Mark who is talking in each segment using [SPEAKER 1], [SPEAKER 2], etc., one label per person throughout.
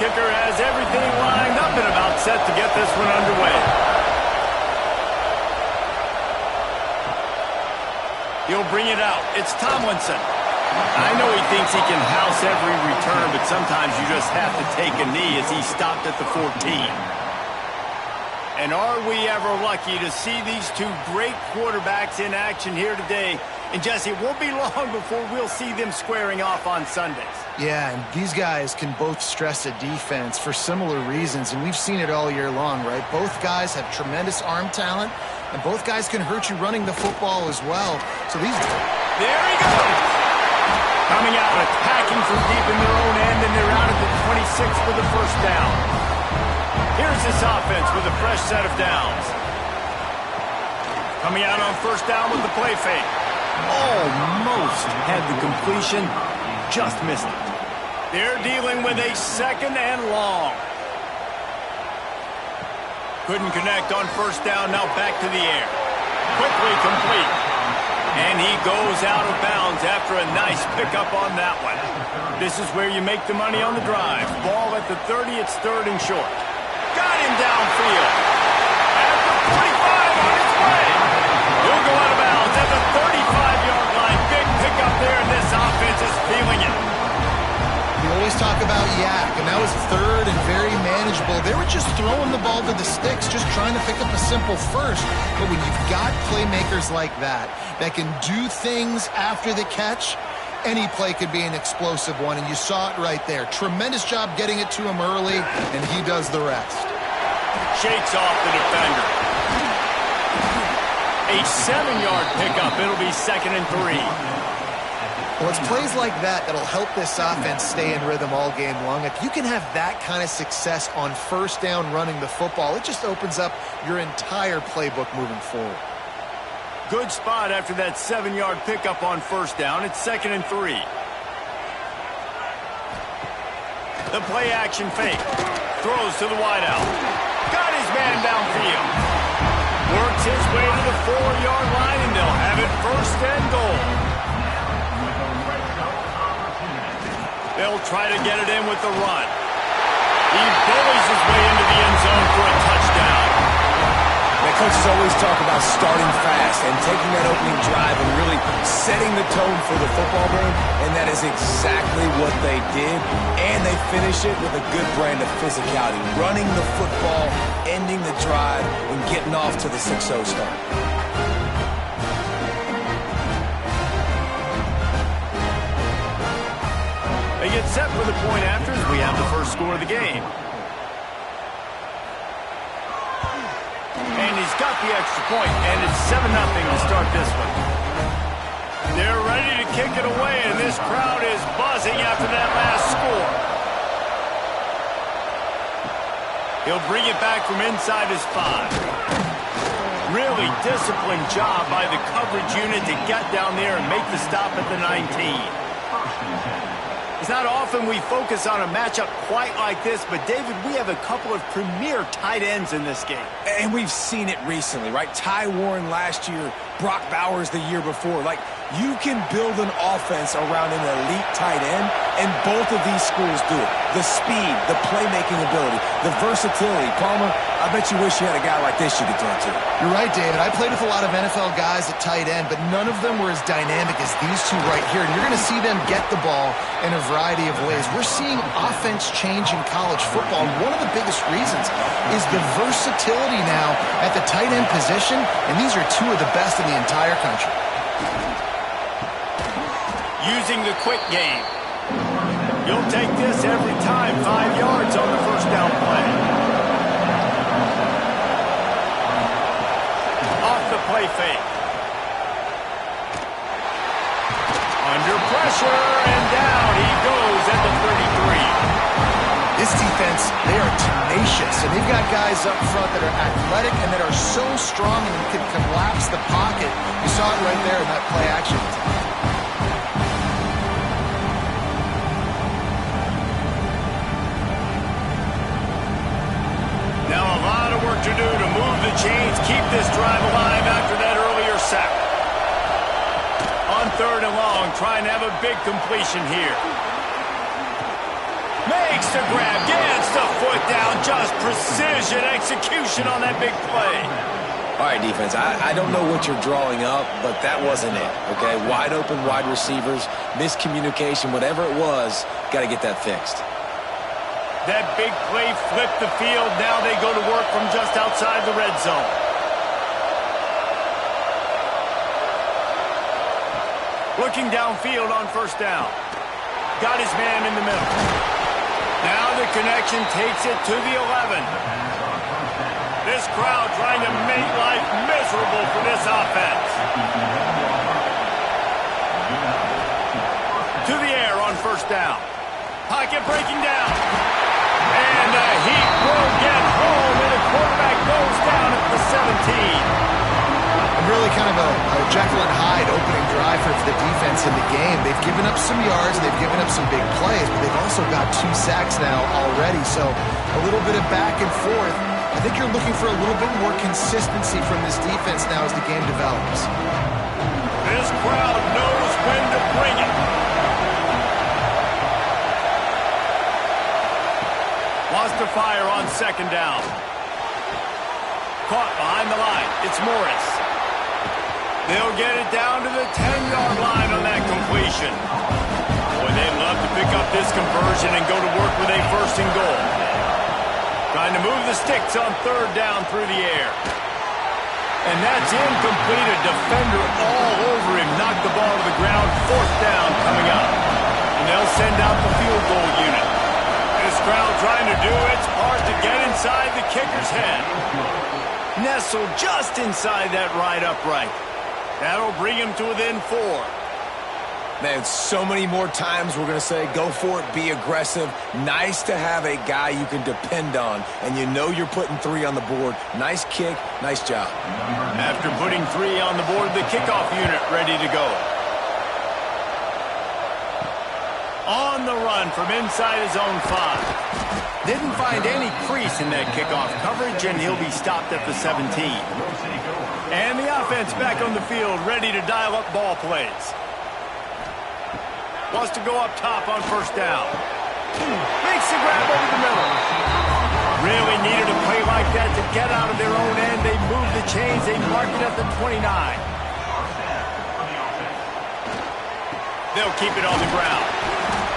[SPEAKER 1] kicker has everything lined up and about set to get this one underway. He'll bring it out. It's Tomlinson. I know he thinks he can house every return, but sometimes you just have to take a knee as he stopped at the 14. And are we ever lucky to see these two great quarterbacks in action here today? And Jesse, it won't be long before we'll see them squaring off on Sundays.
[SPEAKER 2] Yeah, and these guys can both stress a defense for similar reasons, and we've seen it all year long, right? Both guys have tremendous arm talent, and both guys can hurt you running the football as well. So these...
[SPEAKER 1] There he goes! Coming out, attacking from deep in their own end, and they're out at the 26 for the first down. Here's this offense with a fresh set of downs. Coming out on first down with the play fake. Almost had the completion, just missed it. They're dealing with a second and long. Couldn't connect on first down, now back to the air. Quickly complete. And he goes out of bounds after a nice pickup on that one. This is where you make the money on the drive. Ball at the 30, it's third and short. Got him downfield. At the 45 on his way. He'll go out of bounds at the 35-yard line. Big pickup there, and this offense is feeling it.
[SPEAKER 2] We always talk about yak, and that was third and very manageable. They were just throwing the ball to the sticks, just trying to pick up a simple first. But when you've got playmakers like that can do things after the catch, any play could be an explosive one, and you saw it right there. Tremendous job getting it to him early, and he does the rest.
[SPEAKER 1] Shakes off the defender. A 7-yard pickup. It'll be 2nd and 3.
[SPEAKER 2] Well, it's plays like that that'll help this offense stay in rhythm all game long. If you can have that kind of success on first down running the football, it just opens up your entire playbook moving forward.
[SPEAKER 1] Good spot after that 7-yard pickup on first down. It's 2nd and 3. The play action fake. Throws to the wideout. Got his man downfield. Works his way to the 4-yard line, and they'll have it first and goal. They'll try to get it in with the run. He bullies his way into the end zone for a touchdown.
[SPEAKER 3] The coaches always talk about starting fast and taking that opening drive and really setting the tone for the football game, and that is exactly what they did, and they finish it with a good brand of physicality, running the football, ending the drive, and getting off to the 6-0 start.
[SPEAKER 1] They get set for the point after as we have the first score of the game. And he's got the extra point, and it's 7-0 to start this one. They're ready to kick it away, and this crowd is buzzing after that last score. He'll bring it back from inside his 5. Really disciplined job by the coverage unit to get down there and make the stop at the 19. It's not often we focus on a matchup quite like this, but, David, we have a couple of premier tight ends in this game.
[SPEAKER 3] And we've seen it recently, right? Ty Warren last year, Brock Bowers the year before. Like, you can build an offense around an elite tight end, and both of these schools do it. The speed, the playmaking ability, the versatility. Palmer, I bet you wish you had a guy like this you could turn to.
[SPEAKER 2] You're right, David. I played with a lot of NFL guys at tight end, but none of them were as dynamic as these two right here. And you're going to see them get the ball in a variety of ways. We're seeing offense change in college football. And one of the biggest reasons is the versatility now at the tight end position, and these are two of the best in the entire country.
[SPEAKER 1] Using the quick game. You'll take this every time. 5 yards on the first down play. Off the play fake. Under pressure, and down he goes at the 33.
[SPEAKER 2] This defense, they are tenacious, and they've got guys up front that are athletic and that are so strong and can collapse the pocket. You saw it right there in that play action.
[SPEAKER 1] Now a lot of work to do to move the chains, keep this drive alive after that earlier sack. On 3rd and long, trying to have a big completion here. Man, Fakes the grab, gets the foot down, just precision execution on that big play.
[SPEAKER 3] All right, defense, I don't know what you're drawing up, but that wasn't it, okay? Wide open wide receivers, miscommunication, whatever it was, got to get that fixed.
[SPEAKER 1] That big play flipped the field. Now they go to work from just outside the red zone. Looking downfield on first down. Got his man in the middle. Now the connection takes it to the 11. This crowd trying to make life miserable for this offense. To the air on first down. Pocket breaking down. And the heat will get home, and the quarterback goes down at the 17.
[SPEAKER 2] And really kind of a Jekyll and Hyde opening drive for the defense in the game. They've given up some yards, they've given up some big plays, but they've also got 2 sacks now already. So a little bit of back and forth. I think you're looking for a little bit more consistency from this defense now as the game develops.
[SPEAKER 1] This crowd knows when to bring it. Wants to fire on second down. Caught behind the line. It's Morris. They'll get it down to the 10-yard line on that completion. Boy, they'd love to pick up this conversion and go to work with a first and goal. Trying to move the sticks on third down through the air. And that's incomplete. A defender all over him. Knocked the ball to the ground. Fourth down coming up. And they'll send out the field goal unit. This crowd trying to do its part to get inside the kicker's head. Nestled just inside that right upright. That'll bring him to within 4.
[SPEAKER 3] Man, so many more times we're going to say, go for it, be aggressive. Nice to have a guy you can depend on, and you know you're putting 3 on the board. Nice kick, nice job.
[SPEAKER 1] After putting 3 on the board, the kickoff unit ready to go. On the run from inside his own 5. Didn't find any crease in that kickoff coverage, and he'll be stopped at the 17. And the offense back on the field, ready to dial up ball plays. Wants to go up top on first down. Makes the grab over the middle. Really needed a play like that to get out of their own end. They move the chains. They mark it at the 29. They'll keep it on the ground.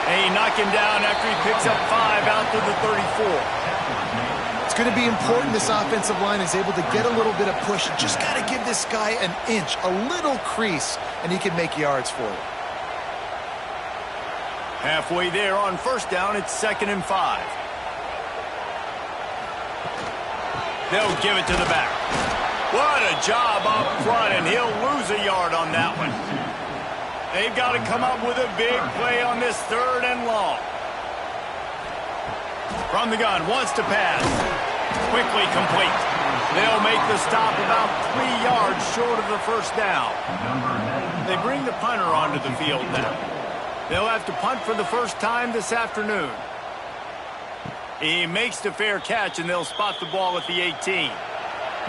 [SPEAKER 1] And he knock him down after he picks up 5 out to the 34.
[SPEAKER 2] It's going to be important this offensive line is able to get a little bit of push. You just got to give this guy an inch, a little crease, and he can make yards for it.
[SPEAKER 1] Halfway there on first down, it's 2nd and 5. They'll give it to the back. What a job up front, and he'll lose a yard on that one. They've got to come up with a big play on this 3rd and long. From the gun, wants to pass. Quickly complete. They'll make the stop about 3 yards short of the first down. They bring the punter onto the field now. They'll have to punt for the first time this afternoon. He makes the fair catch, and they'll spot the ball at the 18.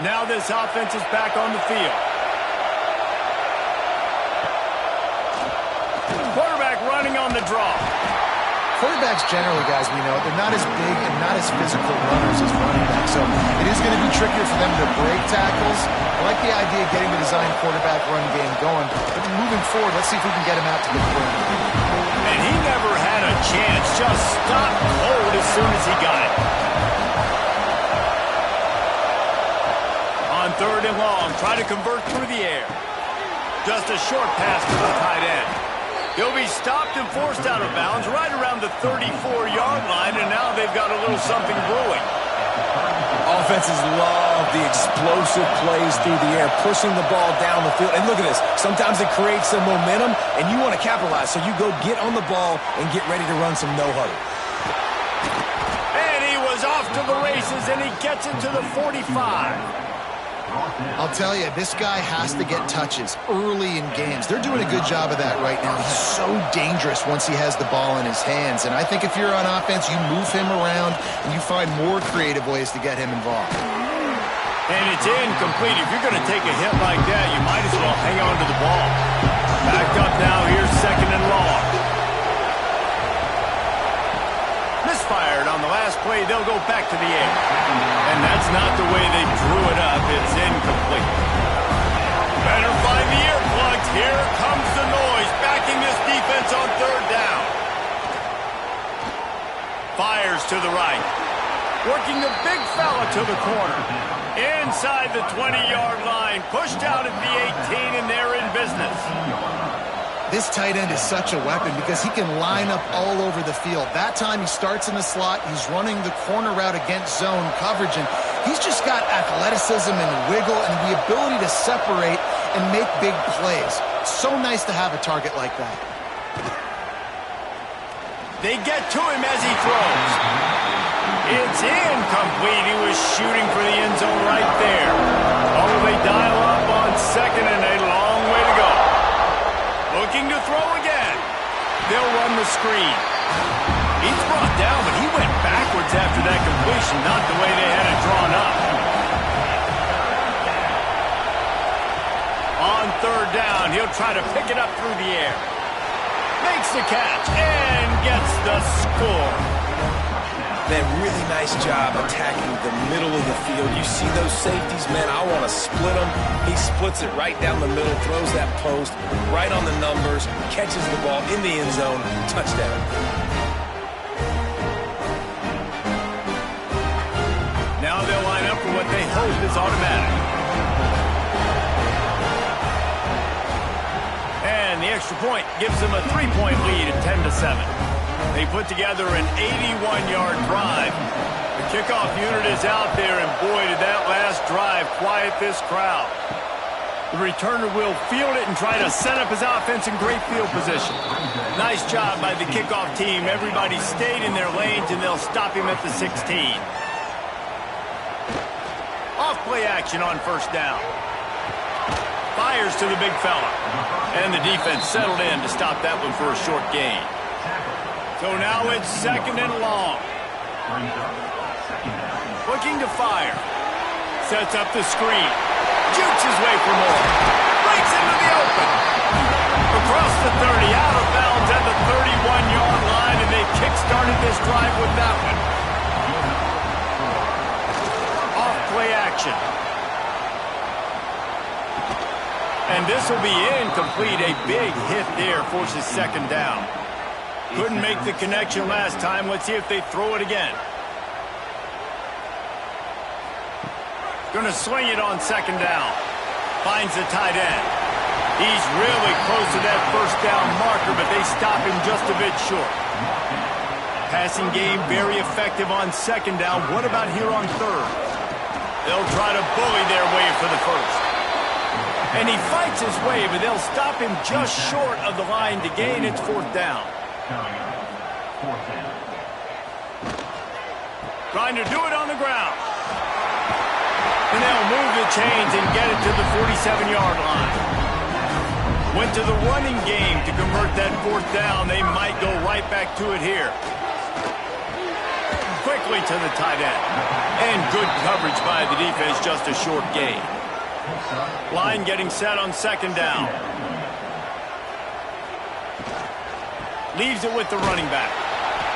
[SPEAKER 1] Now this offense is back on the field. Quarterback running on the draw.
[SPEAKER 2] Quarterbacks generally, guys, we know, they're not as big and not as physical runners as running backs. So it is going to be trickier for them to break tackles. I like the idea of getting the design quarterback run game going. But moving forward, let's see if we can get him out to the perimeter.
[SPEAKER 1] And he never had a chance. Just stopped cold as soon as he got it. On 3rd and long, try to convert through the air. Just a short pass to the tight end. He'll be stopped and forced out of bounds right around the 34-yard line, and now they've got a little something brewing.
[SPEAKER 3] Offenses love the explosive plays through the air, pushing the ball down the field. And look at this. Sometimes it creates some momentum, and you want to capitalize. So you go get on the ball and get ready to run some no-huddle.
[SPEAKER 1] And he was off to the races, and he gets it to the 45.
[SPEAKER 2] I'll tell you, this guy has to get touches early in games. They're doing a good job of that right now. He's so dangerous once he has the ball in his hands. And I think if you're on offense, you move him around and you find more creative ways to get him involved.
[SPEAKER 1] And it's incomplete. If you're going to take a hit like that, you might as well hang on to the ball. Backed up now. Here's 2nd and long. Misfire on the last play, they'll go back to the air. And that's not the way they drew it up. It's incomplete. Better find the earplugs. Here comes the noise, backing this defense on third down. Fires to the right. Working the big fella to the corner. Inside the 20-yard line. Pushed out at the 18, and they're in business.
[SPEAKER 2] This tight end is such a weapon because he can line up all over the field. That time he starts in the slot. He's running the corner route against zone coverage, and he's just got athleticism and wiggle and the ability to separate and make big plays. So nice to have a target like that.
[SPEAKER 1] They get to him as he throws. It's incomplete. He was shooting for the end zone right there. Oh, they dial up on second and a long way to go. Looking to throw again. They'll run the screen. He's brought down, but he went backwards after that completion, not the way they had it drawn up. On third down, he'll try to pick it up through the air. Makes the catch and gets the score.
[SPEAKER 3] That really nice job attacking the middle of the field. You see those safeties, man, I want to split them. He splits it right down the middle, throws that post right on the numbers, catches the ball in the end zone, touchdown.
[SPEAKER 1] Now they'll line up for what they hope is automatic. And the extra point gives them a 3-point lead at 10-7. They put together an 81-yard drive. The kickoff unit is out there, and boy, did that last drive quiet this crowd. The returner will field it and try to set up his offense in great field position. Nice job by the kickoff team. Everybody stayed in their lanes, and they'll stop him at the 16. Off play action on first down. Fires to the big fella. And the defense settled in to stop that one for a short gain. So now it's second and long. Looking to fire. Sets up the screen. Jukes his way for more. Breaks into the open. Across the 30, out of bounds at the 31-yard line, and they kick-started this drive with that one. Off play action. And this will be incomplete. A big hit there forces second down. Couldn't make the connection last time. Let's see if they throw it again. Going to swing it on second down. Finds the tight end. He's really close to that first down marker, but they stop him just a bit short. Passing game very effective on second down. What about here on third? They'll try to bully their way for the first. And he fights his way, but they'll stop him just short of the line to gain. It's fourth down. Trying to do it on the ground. And they'll move the chains and get it to the 47-yard line. Went to the running game to convert that fourth down. They might go right back to it here. Quickly to the tight end. And good coverage by the defense, just a short gain. Line getting set on second down. Leaves it with the running back.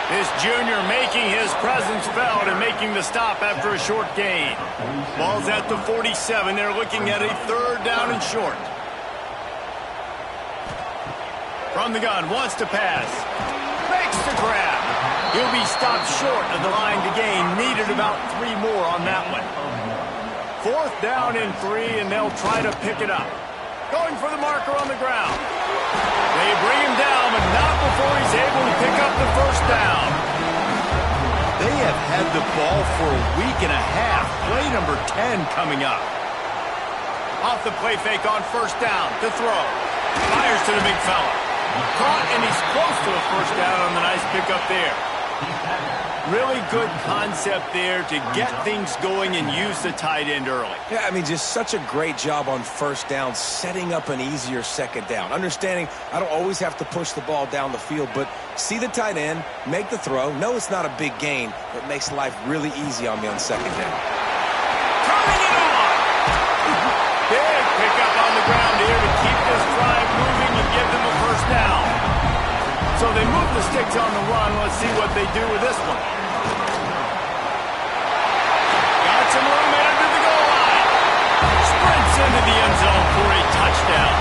[SPEAKER 1] This junior making his presence felt and making the stop after a short gain. Ball's at the 47. They're looking at a third down and short. From the gun, wants to pass. Makes the grab. He'll be stopped short of the line to gain. Needed about 3 more on that one. Fourth down and 3, and they'll try to pick it up. Going for the marker on the ground. They bring him down, but not before he's able to pick up the first down. They have had the ball for a week and a half. Play number 10 coming up. Off the play fake on first down to throw. Fires to the big fella. Caught, and he's close to a first down on the nice pickup there. Really good concept there to get things going and use the tight end early.
[SPEAKER 3] Yeah, I mean, just such a great job on first down, setting up an easier second down. Understanding I don't always have to push the ball down the field, but see the tight end, make the throw. No, it's not a big gain, but makes life really easy on me on second down.
[SPEAKER 1] Turning it on! Big pickup on the ground here to keep this drive moving and give them a first down. So they move the sticks on the run. Let's see what they do with this one. into the end zone for a touchdown.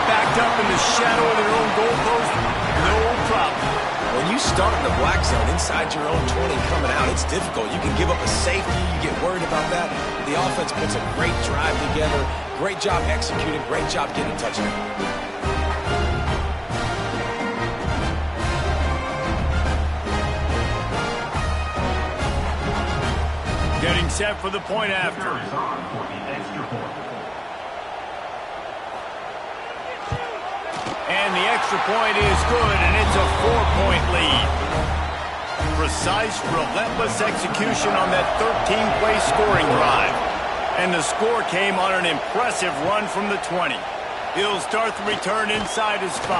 [SPEAKER 1] Backed up in the shadow of their own goalpost, no problem.
[SPEAKER 3] When you start in the black zone inside your own 20 coming out, it's difficult. You can give up a safety. You get worried about that. The offense puts a great drive together. Great job executing. Great job getting a touchdown.
[SPEAKER 1] Getting set for the point after. And the extra point is good, and it's a 4-point lead. Precise, relentless execution on that 13-play scoring drive. And the score came on an impressive run from the 20. He'll start the return inside his 5.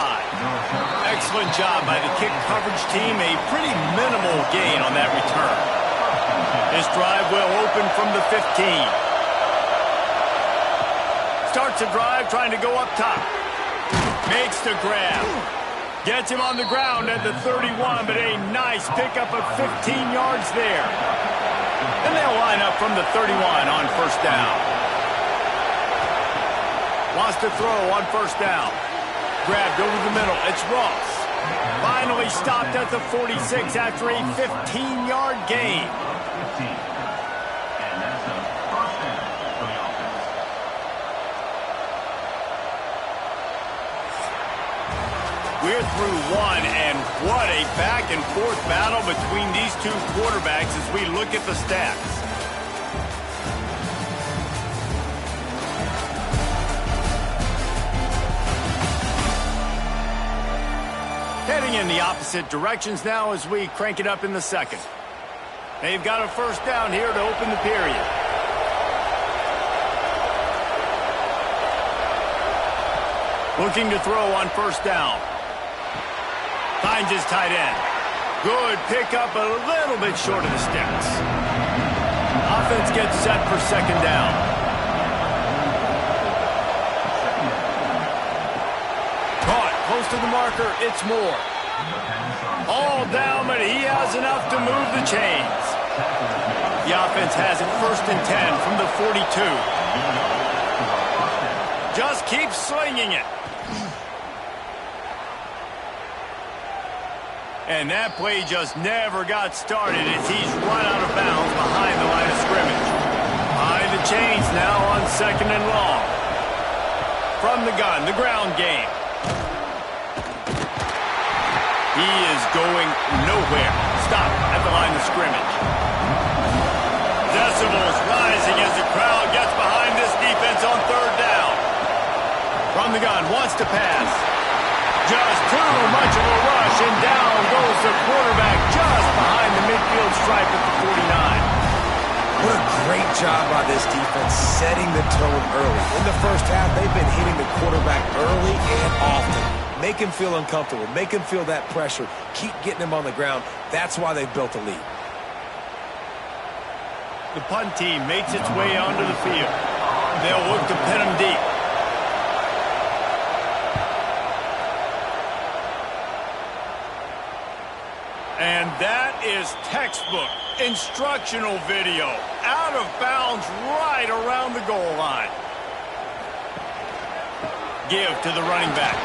[SPEAKER 1] Excellent job by the kick coverage team. A pretty minimal gain on that return. This drive will open from the 15. Starts a drive trying to go up top. Makes the grab. Gets him on the ground at the 31, but a nice pickup of 15 yards there. And they'll line up from the 31 on first down. Wants to throw on first down. Grabbed over the middle. It's Ross. Finally stopped at the 46 after a 15-yard gain. We're through one, and what a back-and-forth battle between these two quarterbacks as we look at the stats. Heading in the opposite directions now as we crank it up in the second. They've got a first down here to open the period. Looking to throw on first down. Finds his tight end. Good pickup, a little bit short of the sticks. Offense gets set for second down. Caught close to the marker. It's Moore. All down, but he has enough to move the chains. The offense has it first and 10 from the 42. Just keep slinging it. And that play just never got started as he's run out of bounds behind the line of scrimmage. Behind the chains now on second and long. From the gun, the ground game. He is going nowhere. Stop at the line of scrimmage. Decibels rising as the crowd gets behind this defense on third down. From the gun, wants to pass. Just too much of a rush, and down goes the quarterback just behind the midfield stripe at the 49.
[SPEAKER 3] What a great job by this defense setting the tone early. In the first half, they've been hitting the quarterback early and often. Make him feel uncomfortable. Make him feel that pressure. Keep getting him on the ground. That's why they've built a lead.
[SPEAKER 1] The punt team makes its way onto the field. They'll look to pin him deep. And that is textbook instructional video. Out of bounds right around the goal line. Give to the running back.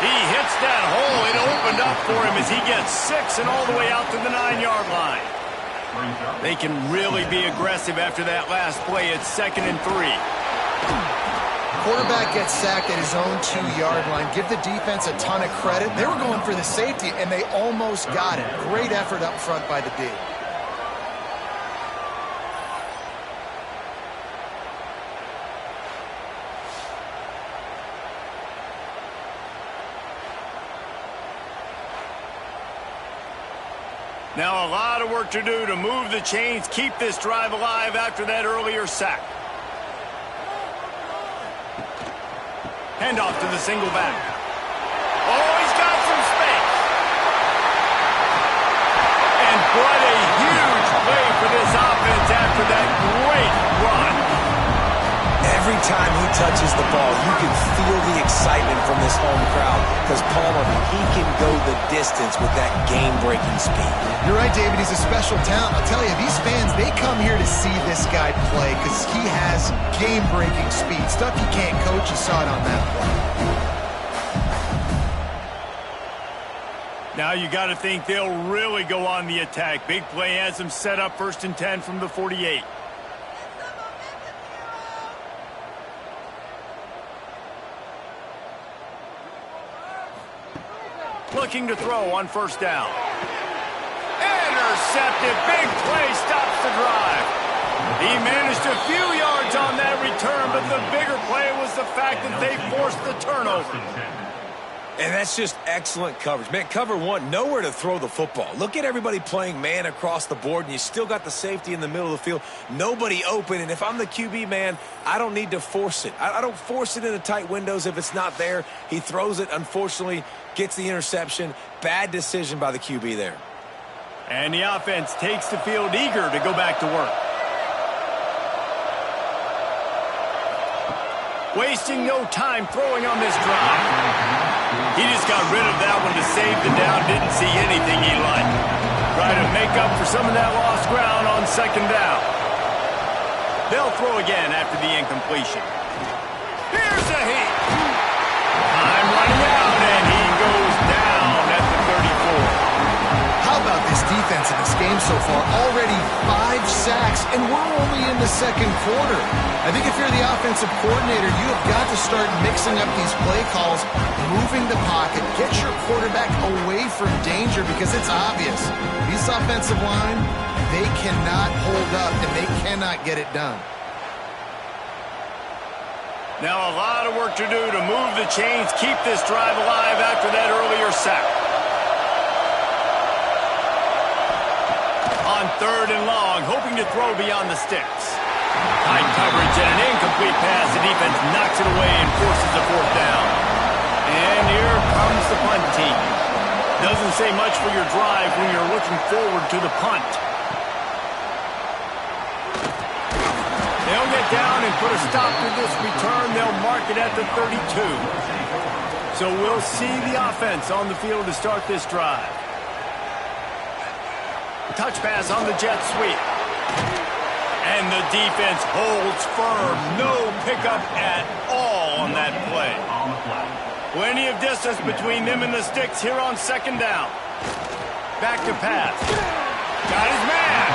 [SPEAKER 1] He hits that hole. It opened up for him as he gets 6 and all the way out to the 9-yard line. They can really be aggressive after that last play. It's 2nd and 3.
[SPEAKER 2] Quarterback gets sacked at his own 2-yard line. Give the defense a ton of credit. They were going for the safety, and they almost got it. Great effort up front by the D.
[SPEAKER 1] Now a lot of work to do to move the chains, keep this drive alive after that earlier sack. Handoff to the single back. Oh, he's got some space. And what a huge play for this offense after that great run.
[SPEAKER 3] Every time he touches the ball, you can feel the excitement from this home crowd because Palmer, he can go the distance with that game-breaking speed.
[SPEAKER 2] You're right, David. He's a special talent. I'll tell you, these fans, they come here to see this guy play because he has game-breaking speed. Stuff you can't coach. You saw it on that play.
[SPEAKER 1] Now you got to think they'll really go on the attack. Big play has them set up 1st and 10 from the 48. Looking to throw on 1st down. Intercepted. Big play stops the drive. He managed a few yards on that return, but the bigger play was the fact that they forced the turnover.
[SPEAKER 3] And that's just excellent coverage. Man, cover one, nowhere to throw the football. Look at everybody playing man across the board, and you still got the safety in the middle of the field. Nobody open, and if I'm the QB, man, I don't need to force it. I don't force it into tight windows if it's not there. He throws it, unfortunately, gets the interception. Bad decision by the QB there.
[SPEAKER 1] And the offense takes the field eager to go back to work. Wasting no time throwing on this drive. He just got rid of that one to save the down. Didn't see anything he liked. Try to make up for some of that lost ground on 2nd down. They'll throw again after the incompletion. Here's a hit. Time running out, and he goes down at the 34.
[SPEAKER 2] How about this defense in this game so far? Already 5 sacks, and we're only in the 2nd quarter. I think if you're the offensive coordinator, you have got to start mixing up these play calls, moving the pocket, get your quarterback away from danger because it's obvious. These offensive line, they cannot hold up, and they cannot get it done.
[SPEAKER 1] Now a lot of work to do to move the chains, keep this drive alive after that earlier sack. On 3rd and long, hoping to throw beyond the sticks. Tight coverage and an incomplete pass. The defense knocks it away and forces the 4th down. And here comes the punt team. Doesn't say much for your drive when you're looking forward to the punt. They'll get down and put a stop to this return. They'll mark it at the 32. So we'll see the offense on the field to start this drive. Touch pass on the jet sweep. And the defense holds firm. No pickup at all on that play. Plenty of distance between them and the sticks here on 2nd down. Back to pass. Got his man.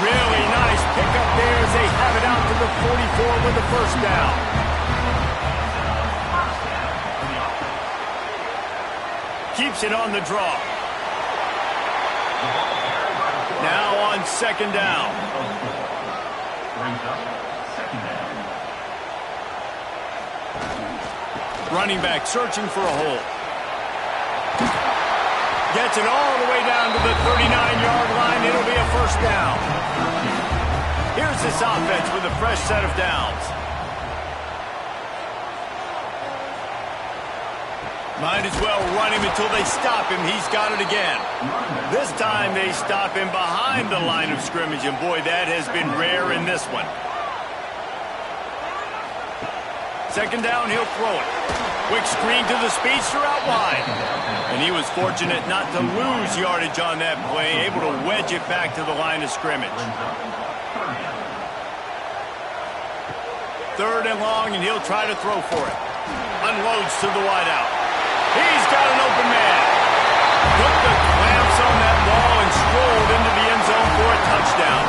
[SPEAKER 1] Really nice pickup there as they have it out to the 44 with the 1st down. Keeps it on the draw. Now on 2nd down. Running back searching for a hole. Gets it all the way down to the 39-yard line. It'll be a 1st down. Here's this offense with a fresh set of downs. Might as well run him until they stop him. He's got it again. This time they stop him behind the line of scrimmage, and boy, that has been rare in this one. 2nd down, he'll throw it. Quick screen to the speedster out wide. And he was fortunate not to lose yardage on that play, able to wedge it back to the line of scrimmage. 3rd and long, and he'll try to throw for it. Unloads to the wideout. He's got an open man. Put the clamps on that ball and strolled into the end zone for a touchdown.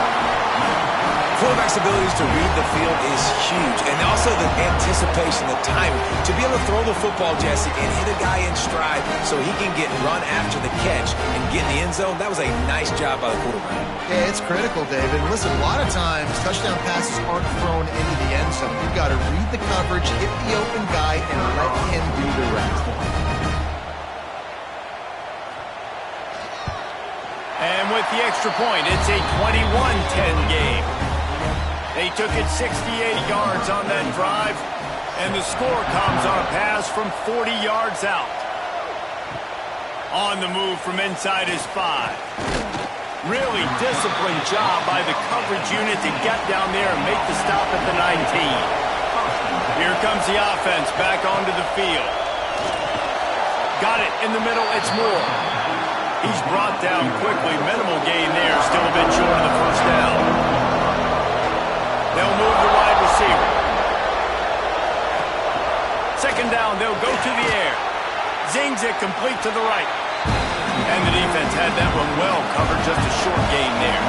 [SPEAKER 3] Quarterback's abilities to read the field is huge, and also the anticipation, the timing. To be able to throw the football, Jesse, and hit a guy in stride so he can get run after the catch and get in the end zone, that was a nice job by the quarterback.
[SPEAKER 2] Yeah, it's critical, David. Listen, a lot of times, touchdown passes aren't thrown into the end zone. You've got to read the coverage, hit the open guy, and let him do the rest.
[SPEAKER 1] And with the extra point, it's a 21-10 game. They took it 68 yards on that drive, and the score comes on a pass from 40 yards out. On the move from inside his 5. Really disciplined job by the coverage unit to get down there and make the stop at the 19. Here comes the offense back onto the field. Got it in the middle. It's Moore. He's brought down quickly. Minimal gain there. Still a bit short of the first down. They'll move the wide receiver. Second down, they'll go to the air. Zings it complete to the right. And the defense had that one well covered. Just a short gain there.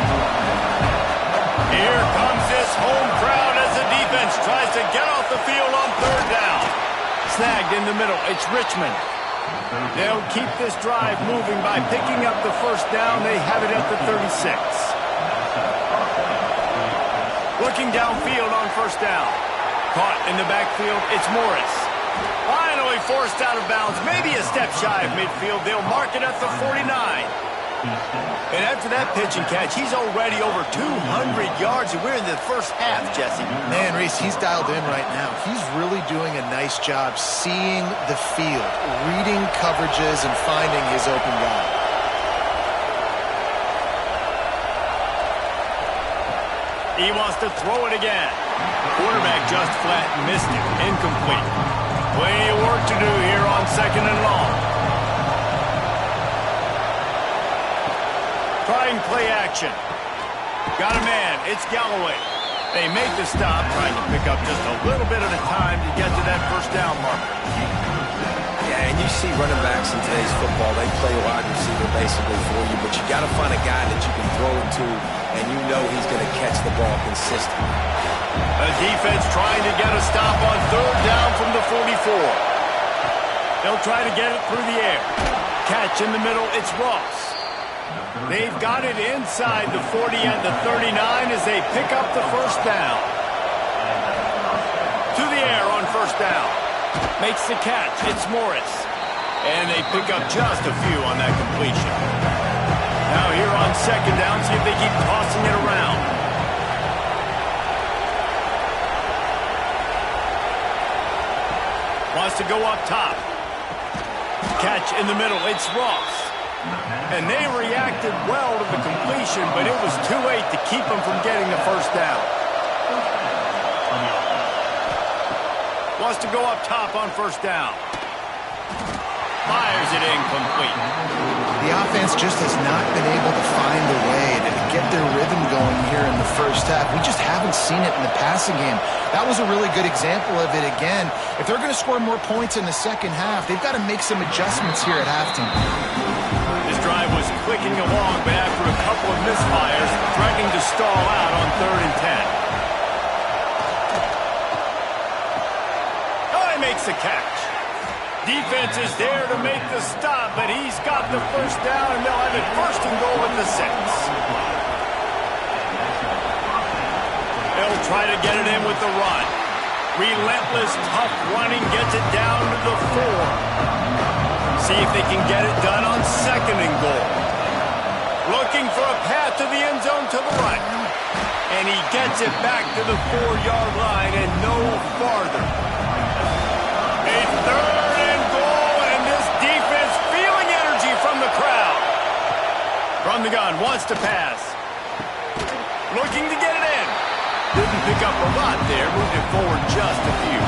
[SPEAKER 1] Here comes this home crowd as the defense tries to get off the field on third down. Snagged in the middle. It's Richmond. They'll keep this drive moving by picking up the first down. They have it at the 36. Looking downfield on first down. Caught in the backfield. It's Morris. Finally forced out of bounds. Maybe a step shy of midfield. They'll mark it at the 49. And after that pitch and catch, he's already over 200 yards, and we're in the first half, Jesse.
[SPEAKER 2] Man, Reese, he's dialed in right now. He's really doing a nice job seeing the field, reading coverages, and finding his open guy.
[SPEAKER 1] He wants to throw it again. Quarterback just flat missed it. Incomplete. Plenty of work to do here on second and long. Trying play action. Got a man. It's Galloway. They make the stop, trying to pick up just a little bit at a time to get to that first down marker.
[SPEAKER 3] Yeah, and you see running backs in today's football, they play wide receiver basically for you, but you got to find a guy that you can throw it to, and you know he's going to catch the ball consistently.
[SPEAKER 1] The defense trying to get a stop on third down from the 44. They'll try to get it through the air. Catch in the middle, it's Ross. They've got it inside the 40 and the 39 as they pick up the first down. To the air on first down. Makes the catch, it's Morris. And they pick up just a few on that completion. Now here on second down, see if they keep tossing it around. Wants to go up top. Catch in the middle, it's Ross. And they reacted well to the completion, but it was too late to keep them from getting the first down. Wants to go up top on first down. Fires it incomplete.
[SPEAKER 2] The offense just has not been able to find a way to get their rhythm going here in the first half. We just haven't seen it in the passing game. That was a really good example of it again. If they're going to score more points in the second half, they've got to make some adjustments here at halftime.
[SPEAKER 1] This drive was clicking along, but after a couple of misfires, threatening to stall out on 3rd and 10. Oh, he makes the catch. Defense is there to make the stop, but he's got the first down, and they'll have it first and goal at the 6. They'll try to get it in with the run. Relentless, tough running gets it down to the 4. See if they can get it done on second and goal. Looking for a path to the end zone to the right. And he gets it back to the 4-yard line and no farther. A 3rd and goal, and this defense feeling energy from the crowd. From the gun, wants to pass. Looking to get it in. Didn't pick up a lot there, moved it forward just a few.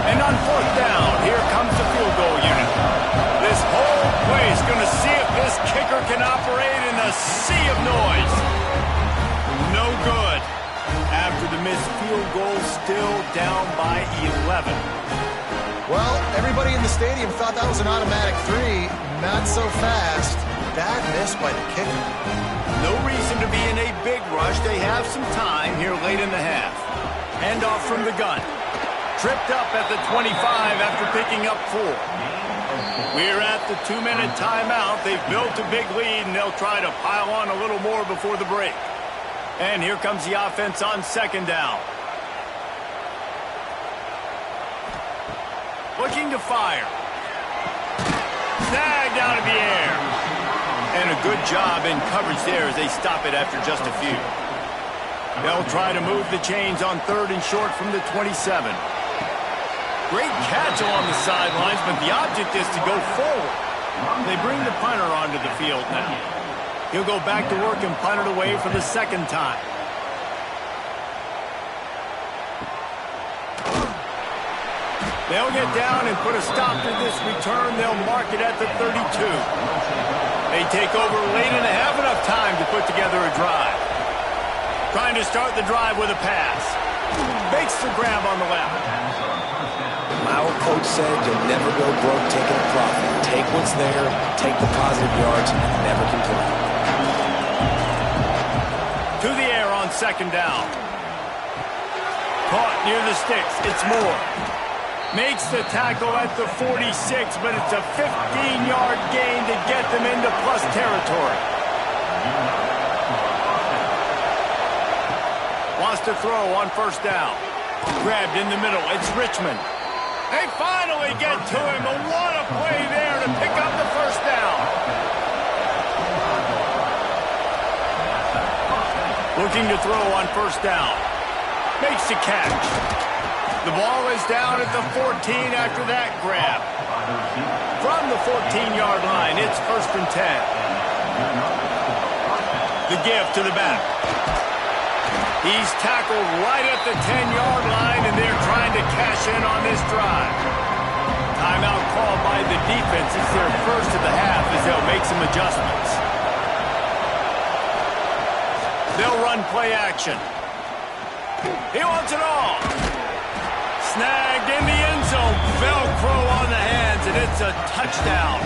[SPEAKER 1] And on 4th down, here comes the field goal unit. This whole place going to see if this kicker can operate in a sea of noise. No good. After the missed field goal, still down by 11.
[SPEAKER 2] Well, everybody in the stadium thought that was an automatic 3. Not so fast. Bad miss by the kicker.
[SPEAKER 1] No reason to be in a big rush. They have some time here late in the half. Handoff from the gun. Tripped up at the 25 after picking up 4. We're at the 2-minute timeout. They've built a big lead, and they'll try to pile on a little more before the break. And here comes the offense on second down. Looking to fire. Snagged out of the air. And a good job in coverage there as they stop it after just a few. They'll try to move the chains on 3rd and short from the 27. Great catch along the sidelines, but the object is to go forward. They bring the punter onto the field now. He'll go back to work and punt it away for the second time. They'll get down and put a stop to this return. They'll mark it at the 32. They take over late and have enough time to put together a drive. Trying to start the drive with a pass. Makes the grab on the left.
[SPEAKER 3] My old coach said you'll never go broke taking a profit. Take what's there, take the positive yards, and never complain.
[SPEAKER 1] To the air on second down. Caught near the sticks. It's Moore. Makes the tackle at the 46, but it's a 15-yard gain to get them into plus territory. Wants to throw on first down. Grabbed in the middle. It's Richmond. They finally get to him. But what a play there to pick up the first down. Looking to throw on first down. Makes the catch. The ball is down at the 14 after that grab. From the 14-yard line, it's first and 10. The give to the back. He's tackled right at the 10-yard line, and they're trying to cash in on this drive. Timeout called by the defense. It's their first of the half as they'll make some adjustments. They'll run play action. He wants it all. Snagged in the end zone. Velcro on the hands, and it's a touchdown.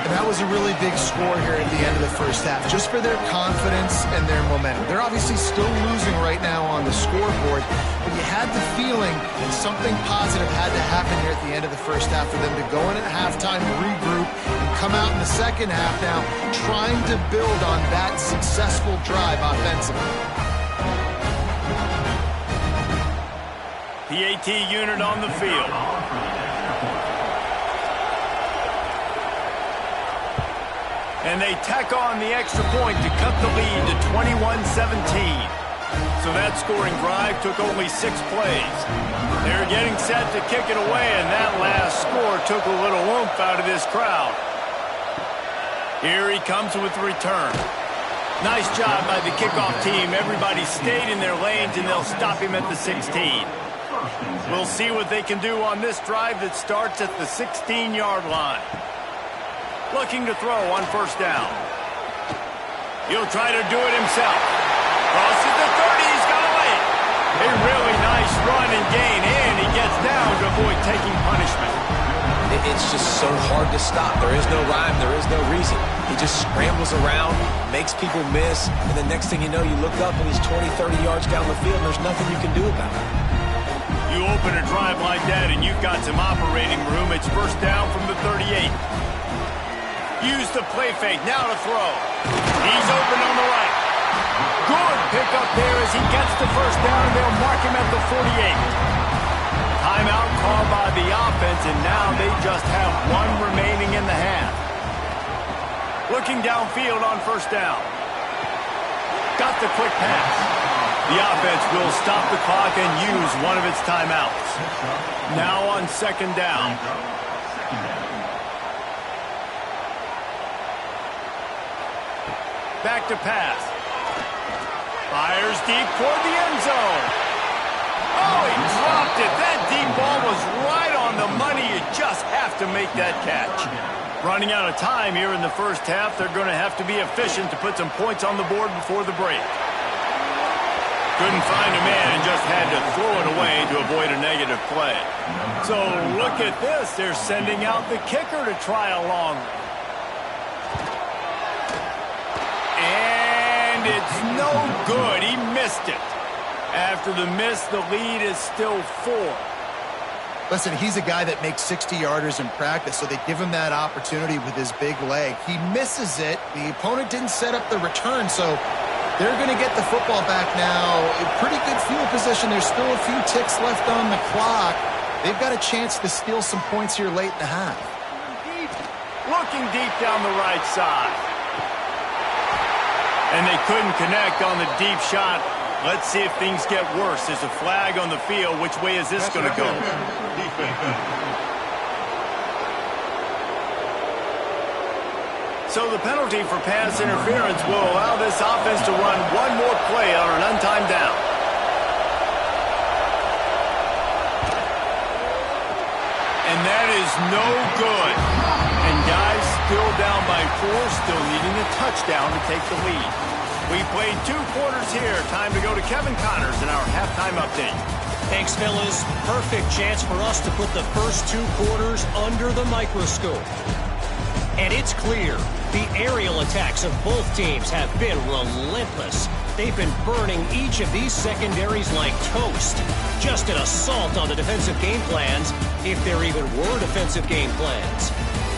[SPEAKER 2] And that was a really big score here at the end of the first half, just for their confidence and their momentum. They're obviously still losing right now on the scoreboard, but you had the feeling something positive had to happen here at the end of the first half for them to go in at halftime, regroup, and come out in the second half now trying to build on that successful drive offensively.
[SPEAKER 1] PAT unit on the field. And they tack on the extra point to cut the lead to 21-17. So that scoring drive took only 6 plays. They're getting set to kick it away, and that last score took a little oomph out of this crowd. Here he comes with the return. Nice job by the kickoff team. Everybody stayed in their lanes, and they'll stop him at the 16. We'll see what they can do on this drive that starts at the 16-yard line. Looking to throw on first down. He'll try to do it himself. Crosses the 30. He's got away. A really nice run and gain, and he gets down to avoid taking punishment.
[SPEAKER 3] It's just so hard to stop. There is no rhyme. There is no reason. He just scrambles around, makes people miss, and the next thing you know, you look up and he's 20, 30 yards down the field, and there's nothing you can do about it.
[SPEAKER 1] You open a drive like that, and you've got some operating room. It's first down from the 38. Use the play fake. Now to throw. He's open on the right. Good pickup there as he gets the first down. They'll mark him at the 48. Timeout called by the offense, and now they just have 1 remaining in the half. Looking downfield on first down. Got the quick pass. The offense will stop the clock and use one of its timeouts. Now on second down. Back to pass. Fires deep toward the end zone. Oh, he dropped it. That deep ball was right on the money. You just have to make that catch. Running out of time here in the first half. They're going to have to be efficient to put some points on the board before the break. Couldn't find a man and just had to throw it away to avoid a negative play. So look at this. They're sending out the kicker to try a long one. And it's no good. He missed it. After the miss, the lead is still 4.
[SPEAKER 2] Listen, he's a guy that makes 60-yarders in practice, so they give him that opportunity with his big leg. He misses it. The opponent didn't set up the return, so they're going to get the football back now. A pretty good field position. There's still a few ticks left on the clock. They've got a chance to steal some points here late in the half.
[SPEAKER 1] Looking deep down the right side. And they couldn't connect on the deep shot. Let's see if things get worse. There's a flag on the field. Which way is this going to go? So the penalty for pass interference will allow this offense to run one more play on an untimed down. And that is no good. And guys, still down by 4, still needing a touchdown to take the lead. We played 2 quarters here. Time to go to Kevin Connors in our halftime update.
[SPEAKER 4] Thanks, fellas. Perfect chance for us to put the first 2 quarters under the microscope. And it's clear, the aerial attacks of both teams have been relentless. They've been burning each of these secondaries like toast. Just an assault on the defensive game plans, if there even were defensive game plans.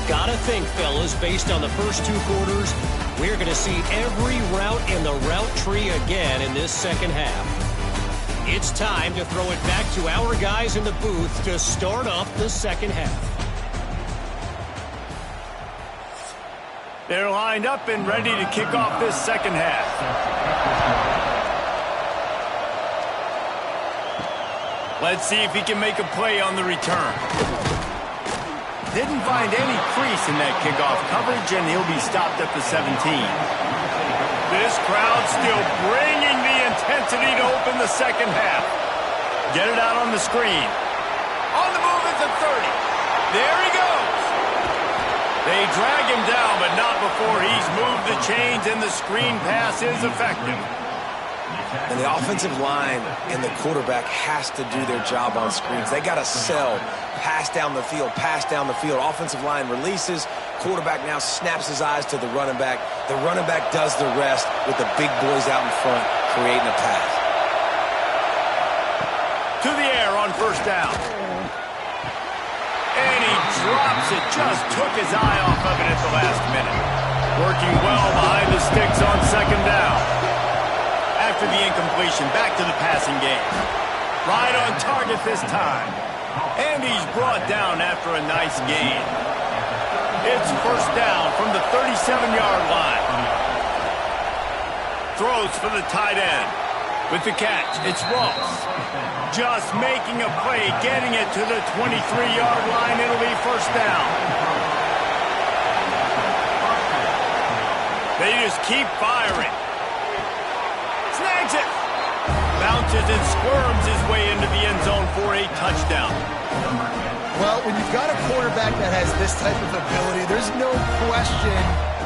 [SPEAKER 4] Gotta think, fellas, based on the first 2 quarters, we're going to see every route in the route tree again in this second half. It's time to throw it back to our guys in the booth to start off the second half.
[SPEAKER 1] They're lined up and ready to kick off this second half. Let's see if he can make a play on the return. Didn't find any crease in that kickoff coverage, and he'll be stopped at the 17. This crowd still bringing the intensity to open the second half. Get it out on the screen. On the move at the 30. There he goes. They drag him down, but not before he's moved the chains, and the screen pass is effective.
[SPEAKER 3] And the offensive line and the quarterback has to do their job on screens. They got to sell. Pass down the field, pass down the field. Offensive line releases. Quarterback now snaps his eyes to the running back. The running back does the rest with the big boys out in front, creating a pass.
[SPEAKER 1] To the air on first down. And he drops it. Just took his eye off of it at the last minute. Working well behind the sticks on second down. After the incompletion, back to the passing game. Right on target this time. And he's brought down after a nice gain. It's first down from the 37-yard line. Throws for the tight end. With the catch, it's Ross. Just making a play, getting it to the 23-yard line. It'll be first down. They just keep firing. Snags it. Bounces and squirms his way into the end zone for a touchdown.
[SPEAKER 2] Well, when you've got a quarterback that has this type of ability, there's no question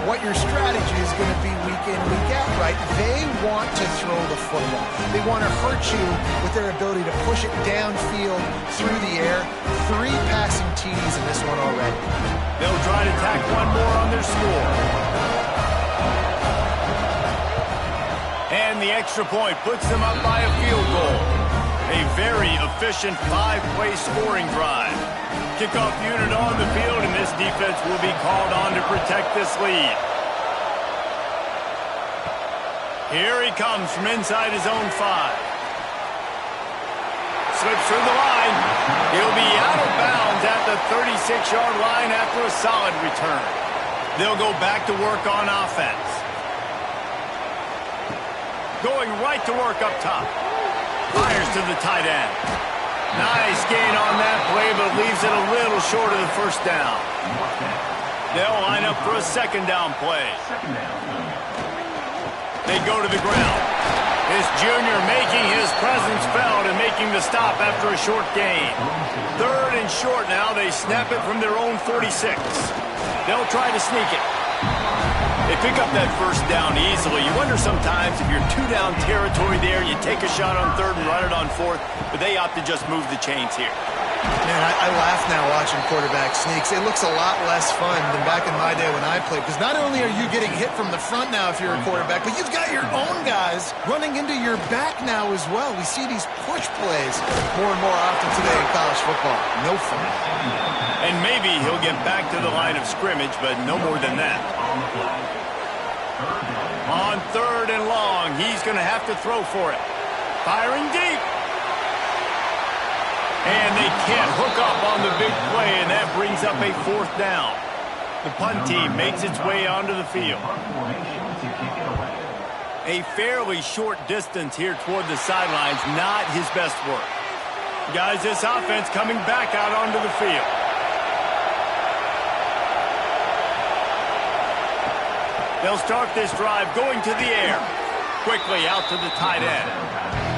[SPEAKER 2] what your strategy is going to be week in, week out, right? They want to throw the football. They want to hurt you with their ability to push it downfield through the air. 3 passing TDs in this one already.
[SPEAKER 1] They'll try to tack one more on their score. And the extra point puts them up by a field goal. A very efficient 5-play scoring drive. Kickoff unit on the field, and this defense will be called on to protect this lead. Here he comes from inside his own 5. Slips through the line. He'll be out of bounds at the 36-yard line after a solid return. They'll go back to work on offense. Going right to work up top. Fires to the tight end. Nice gain on that play, but leaves it a little short of the first down. They'll line up for a second down play. They go to the ground. This junior making his presence felt and making the stop after a short gain. 3rd and short now. They snap it from their own 46. They'll try to sneak it. They pick up that first down easily. You wonder sometimes if you're 2 down territory there, you take a shot on 3rd and run it on 4th, but they opt to just move the chains here.
[SPEAKER 2] Man, I laugh now watching quarterback sneaks. It looks a lot less fun than back in my day when I played, because not only are you getting hit from the front now if you're a quarterback, but you've got your own guys running into your back now as well. We see these push plays more and more often today in college football. No fun.
[SPEAKER 1] And maybe he'll get back to the line of scrimmage, but no more than that. On 3rd and long, he's going to have to throw for it. Firing deep. And they can't hook up on the big play, and that brings up a 4th down. The punt team makes its way onto the field. A fairly short distance here toward the sidelines, not his best work. Guys, this offense coming back out onto the field. They'll start this drive going to the air. Quickly out to the tight end.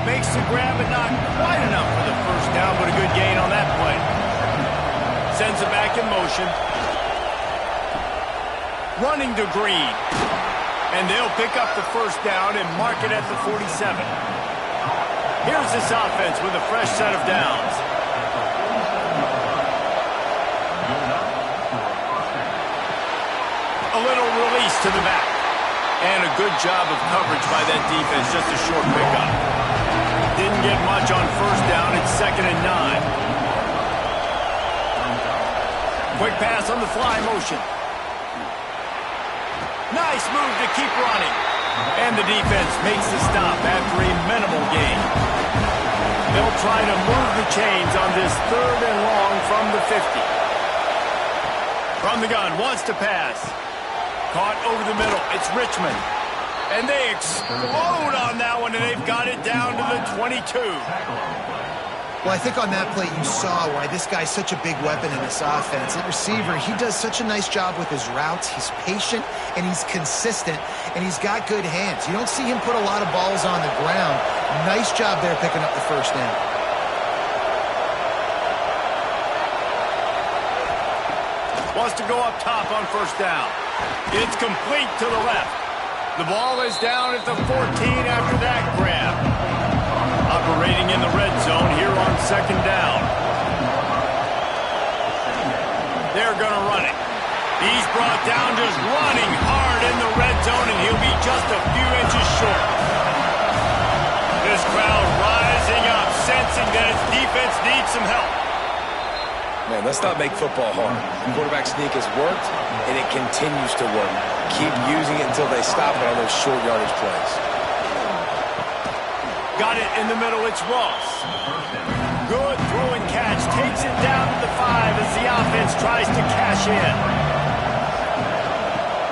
[SPEAKER 1] Makes the grab, but not quite enough for the first down, but a good gain on that play. sends it back in motion. Running to Green. And they'll pick up the first down and mark it at the 47. Here's this offense with a fresh set of downs. A little release to the back. And a good job of coverage by that defense. Just a short pickup. Didn't get much on first down. It's 2nd and 9. Quick pass on the fly motion. Nice move to keep running. And the defense makes the stop after a minimal gain. They'll try to move the chains on this 3rd and long from the 50. From the gun, wants to pass. Caught over the middle. It's Richmond. And they explode on that one, and they've got it down to the 22.
[SPEAKER 2] Well, I think on that play you saw why this guy's such a big weapon in this offense. At receiver, he does such a nice job with his routes. He's patient, and he's consistent, and he's got good hands. You don't see him put a lot of balls on the ground. Nice job there picking up the first down.
[SPEAKER 1] Wants to go up top on first down. It's complete to the left. The ball is down at the 14 after that grab. Operating in the red zone here on 2nd down. They're going to run it. He's brought down just running hard in the red zone, and he'll be just a few inches short. This crowd rising up, sensing that its defense needs some help.
[SPEAKER 3] Man, let's not make football hard. Quarterback sneak has worked, and it continues to work. Keep using it until they stop it on those short yardage plays.
[SPEAKER 1] Got it in the middle, it's Ross. Good throw and catch, takes it down to the 5 as the offense tries to cash in.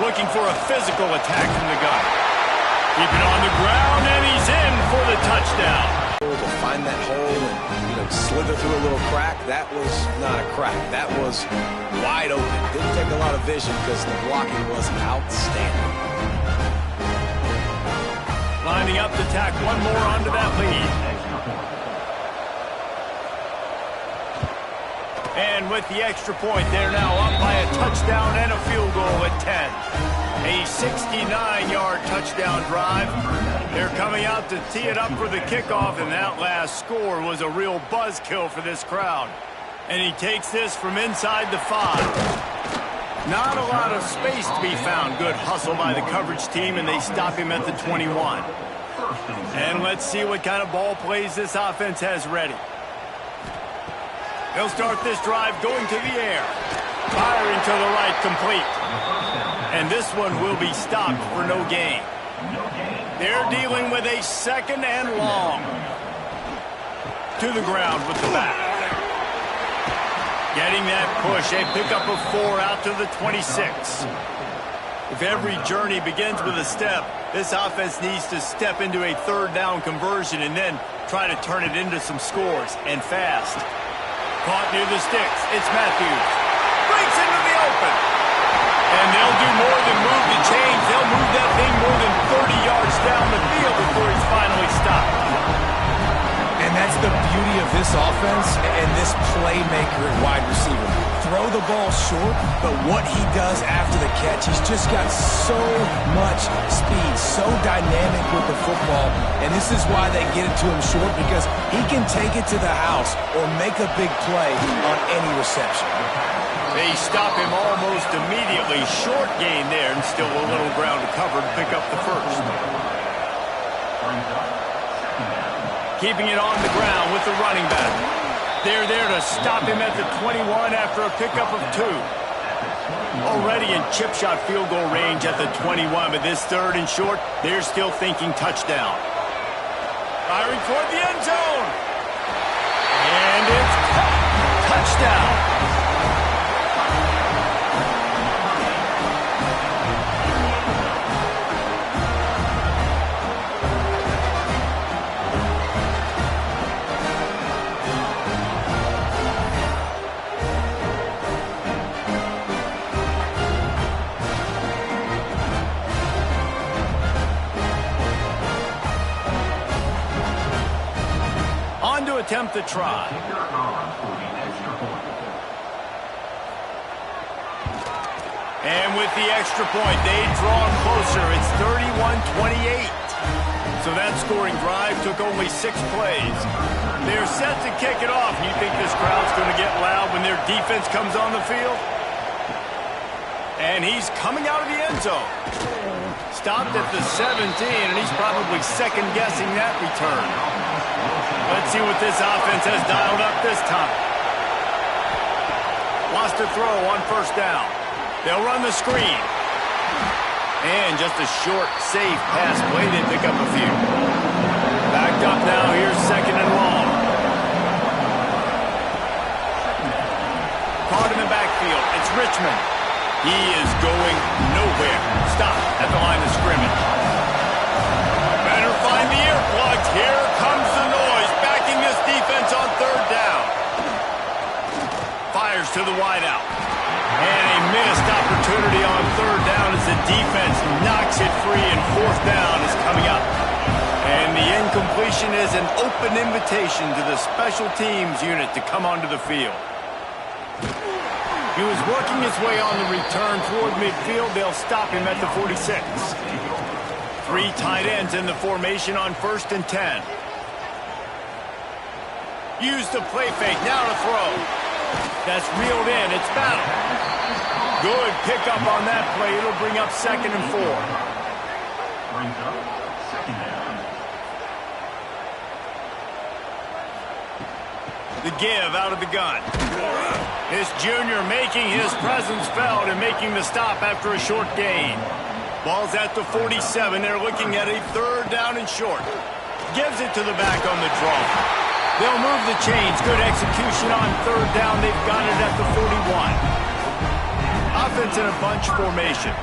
[SPEAKER 1] Looking for a physical attack from the gun. Keep it on the ground, and he's in for the touchdown.
[SPEAKER 3] To find that hole and slither through a little crack, that was not a crack. That was wide open. Didn't take a lot of vision because the blocking was outstanding.
[SPEAKER 1] Lining up to tack one more onto that lead. And with the extra point, they're now up by a touchdown and a field goal at 10. A 69-yard touchdown drive. They're coming out to tee it up for the kickoff, and that last score was a real buzzkill for this crowd. And he takes this from inside the 5. Not a lot of space to be found. Good hustle by the coverage team, and they stop him at the 21. And let's see what kind of ball plays this offense has ready. They'll start this drive going to the air. Firing to the right, complete. And this one will be stopped for no gain. They're dealing with a 2nd and long. To the ground with the back. Getting that push, a pickup of 4 out to the 26. If every journey begins with a step, this offense needs to step into a 3rd down conversion and then try to turn it into some scores, and fast. Caught near the sticks. It's Matthews. Breaks into the open. And they'll do more than move the chains. They'll move that thing more than 30 yards down the field before he's finally stopped.
[SPEAKER 3] And that's the beauty of this offense and this playmaker at wide receiver. Throw the ball short, but what he does after the catch, he's just got so much speed, so dynamic with the football. And this is why they get it to him short, because he can take it to the house or make a big play on any reception.
[SPEAKER 1] They stop him almost immediately. Short gain there, and still a little ground to cover to pick up the first. Keeping it on the ground with the running back. They're there to stop him at the 21 after a pickup of 2. Already in chip shot field goal range at the 21, but this 3rd and short, they're still thinking touchdown. Firing toward the end zone. And it's touchdown. Attempt the try. And with the extra point, they draw closer. It's 31-28. So that scoring drive took only 6 plays. They're set to kick it off. You think this crowd's going to get loud when their defense comes on the field? And he's coming out of the end zone. Stopped at the 17, and he's probably second-guessing that return. Let's see what this offense has dialed up this time. Wants to throw on first down. They'll run the screen. And just a short, safe pass play. They pick up a few. Backed up now. Here's second and long. Caught in the backfield. It's Richmond. He is going nowhere. Stop at the line of scrimmage. Better find the earplugs. Here comes the noise. Backing this defense on third down. Fires to the wideout. And a missed opportunity on third down as the defense knocks it free, and fourth down is coming up. And the incompletion is an open invitation to the special teams unit to come onto the field. He was working his way on the return toward midfield. They'll stop him at the 46. 3 tight ends in the formation on 1st and 10. Use the play fake. Now to throw. That's reeled in. It's battle. Good pickup on that play. It'll bring up 2nd and 4.
[SPEAKER 5] Brings up 2nd down.
[SPEAKER 1] The give out of the gun. This junior making his presence felt and making the stop after a short gain. Ball's at the 47. They're looking at a 3rd down and short. Gives it to the back on the draw. They'll move the chains. Good execution on 3rd down. They've got it at the 41. Offense in a bunch formation.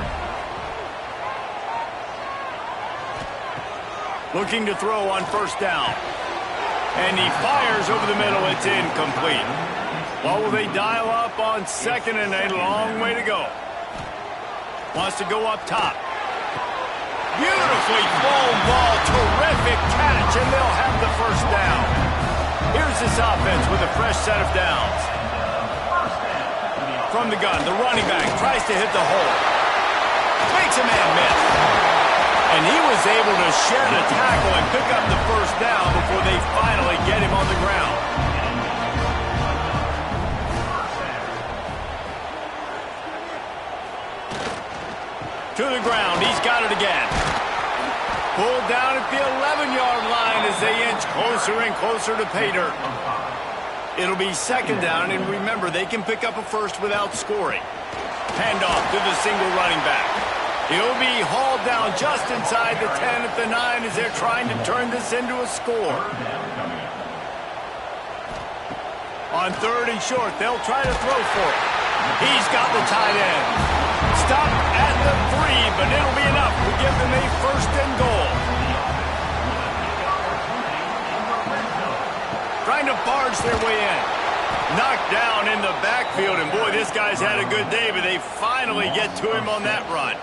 [SPEAKER 1] Looking to throw on 1st down. And he fires over the middle. It's incomplete. What will they dial up on 2nd and a long way to go? Wants to go up top. Beautifully thrown ball. Terrific catch, and they'll have the 1st down. Here's this offense with a fresh set of downs. From the gun, the running back tries to hit the hole. Makes a man miss. And he was able to shed a tackle and pick up the 1st down before they finally get him on the ground. To the ground, he's got it again. Pulled down at the 11-yard line as they inch closer and closer to pay dirt. It'll be 2nd down, and remember, they can pick up a 1st without scoring. Handoff to the single running back. He'll be hauled down just inside the 10 at the 9 as they're trying to turn this into a score. On 3rd and short, they'll try to throw for it. He's got the tight end. Stop at the 3, but it'll be enough to give them a 1st and goal. Trying to barge their way in. Knocked down in the backfield, and boy, this guy's had a good day, but they finally get to him on that run.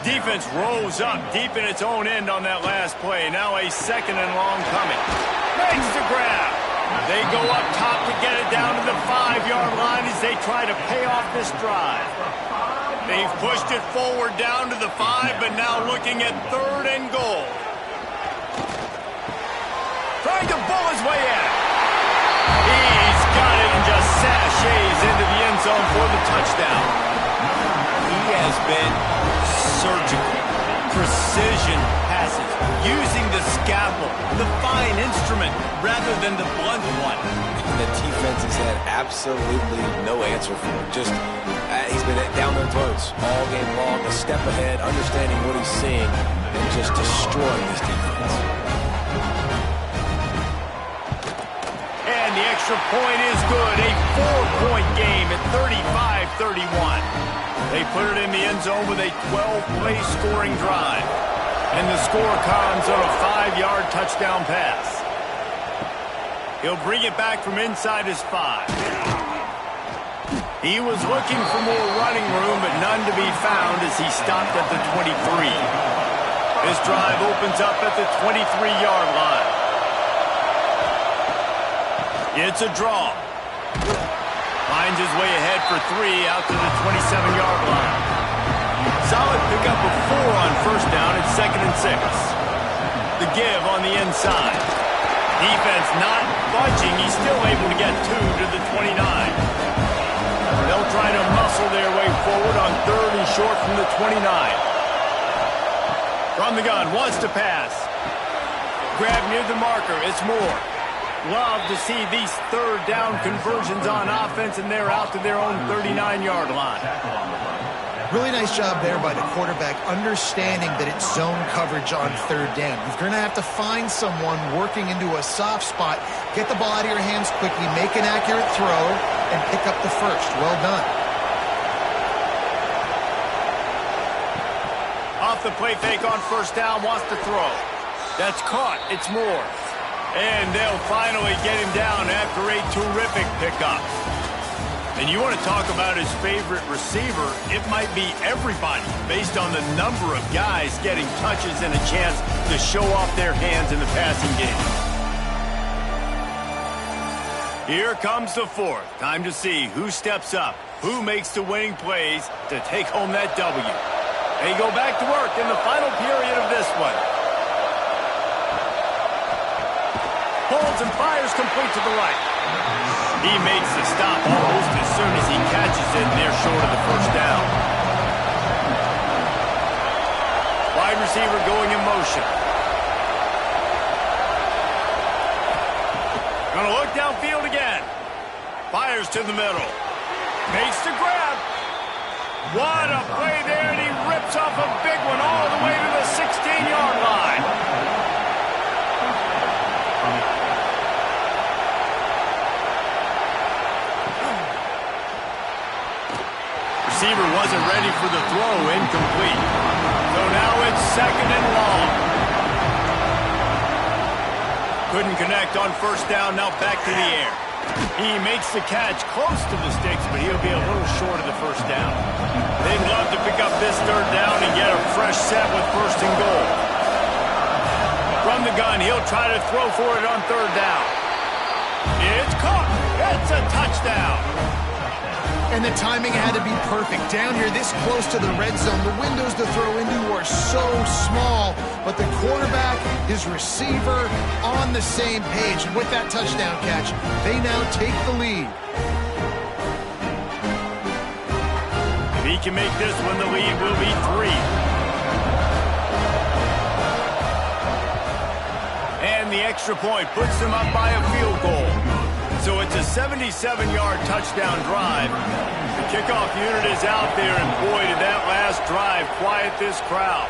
[SPEAKER 1] Defense rose up deep in its own end on that last play. Now a 2nd and long coming. Makes the grab. They go up top to get it down to the 5-yard line as they try to pay off this drive. They've pushed it forward down to the 5, but now looking at 3rd and goal. Trying to bull his way in. He's got it and just sashays into the end zone for the touchdown. He has been surgical. Precision passes. Using the scalpel, the fine instrument, rather than the blunt one.
[SPEAKER 3] The defense has had absolutely no answer for him. Just, he's been down their throats all game long, a step ahead, understanding what he's seeing, and just destroying this defense.
[SPEAKER 1] And the extra point is good. A 4-point game at 35-31. They put it in the end zone with a 12-play scoring drive. And the score comes on a 5-yard touchdown pass. He'll bring it back from inside his 5. He was looking for more running room, but none to be found as he stopped at the 23. This drive opens up at the 23-yard line. It's a draw. finds his way ahead for 3 out to the 27-yard line. Solid pickup of 4 on first down at 2nd and 6. The give on the inside. Defense not budging. He's still able to get 2 to the 29. They'll try to muscle their way forward on 3rd and short from the 29. From the gun, wants to pass. Grab near the marker, it's Moore. Love to see these 3rd down conversions on offense, and they're out to their own 39-yard line.
[SPEAKER 2] Really nice job there by the quarterback, understanding that it's zone coverage on 3rd down. You're going to have to find someone working into a soft spot, get the ball out of your hands quickly, make an accurate throw, and pick up the first. Well done.
[SPEAKER 1] Off the play fake on first down, wants to throw. That's caught. It's Moore. And they'll finally get him down after a terrific pickup. And you want to talk about his favorite receiver, it might be everybody based on the number of guys getting touches and a chance to show off their hands in the passing game. Here comes the 4th. Time to see who steps up, who makes the winning plays to take home that W. They go back to work in the final period of this one. Holds and fires complete to the right. He makes the stop almost as soon as he catches it, and they're short of the first down. Wide receiver going in motion. Gonna look downfield again. Fires to the middle. Makes the grab. What a play there, and he rips off a big one all the way to the 16-yard line. Receiver wasn't ready for the throw, incomplete. So now it's 2nd and long. Couldn't connect on first down, now back to the air. He makes the catch close to the sticks, but he'll be a little short of the first down. They'd love to pick up this 3rd down and get a fresh set with 1st and goal. From the gun, he'll try to throw for it on 3rd down. It's caught. It's a touchdown.
[SPEAKER 2] And the timing had to be perfect. Down here, this close to the red zone, the windows to throw into are so small, but the quarterback, his receiver, on the same page. And with that touchdown catch, they now take the lead.
[SPEAKER 1] If he can make this one, the lead will be 3. And the extra point puts them up by a field goal. So it's a 77-yard touchdown drive. The kickoff unit is out there, and boy, did that last drive quiet this crowd.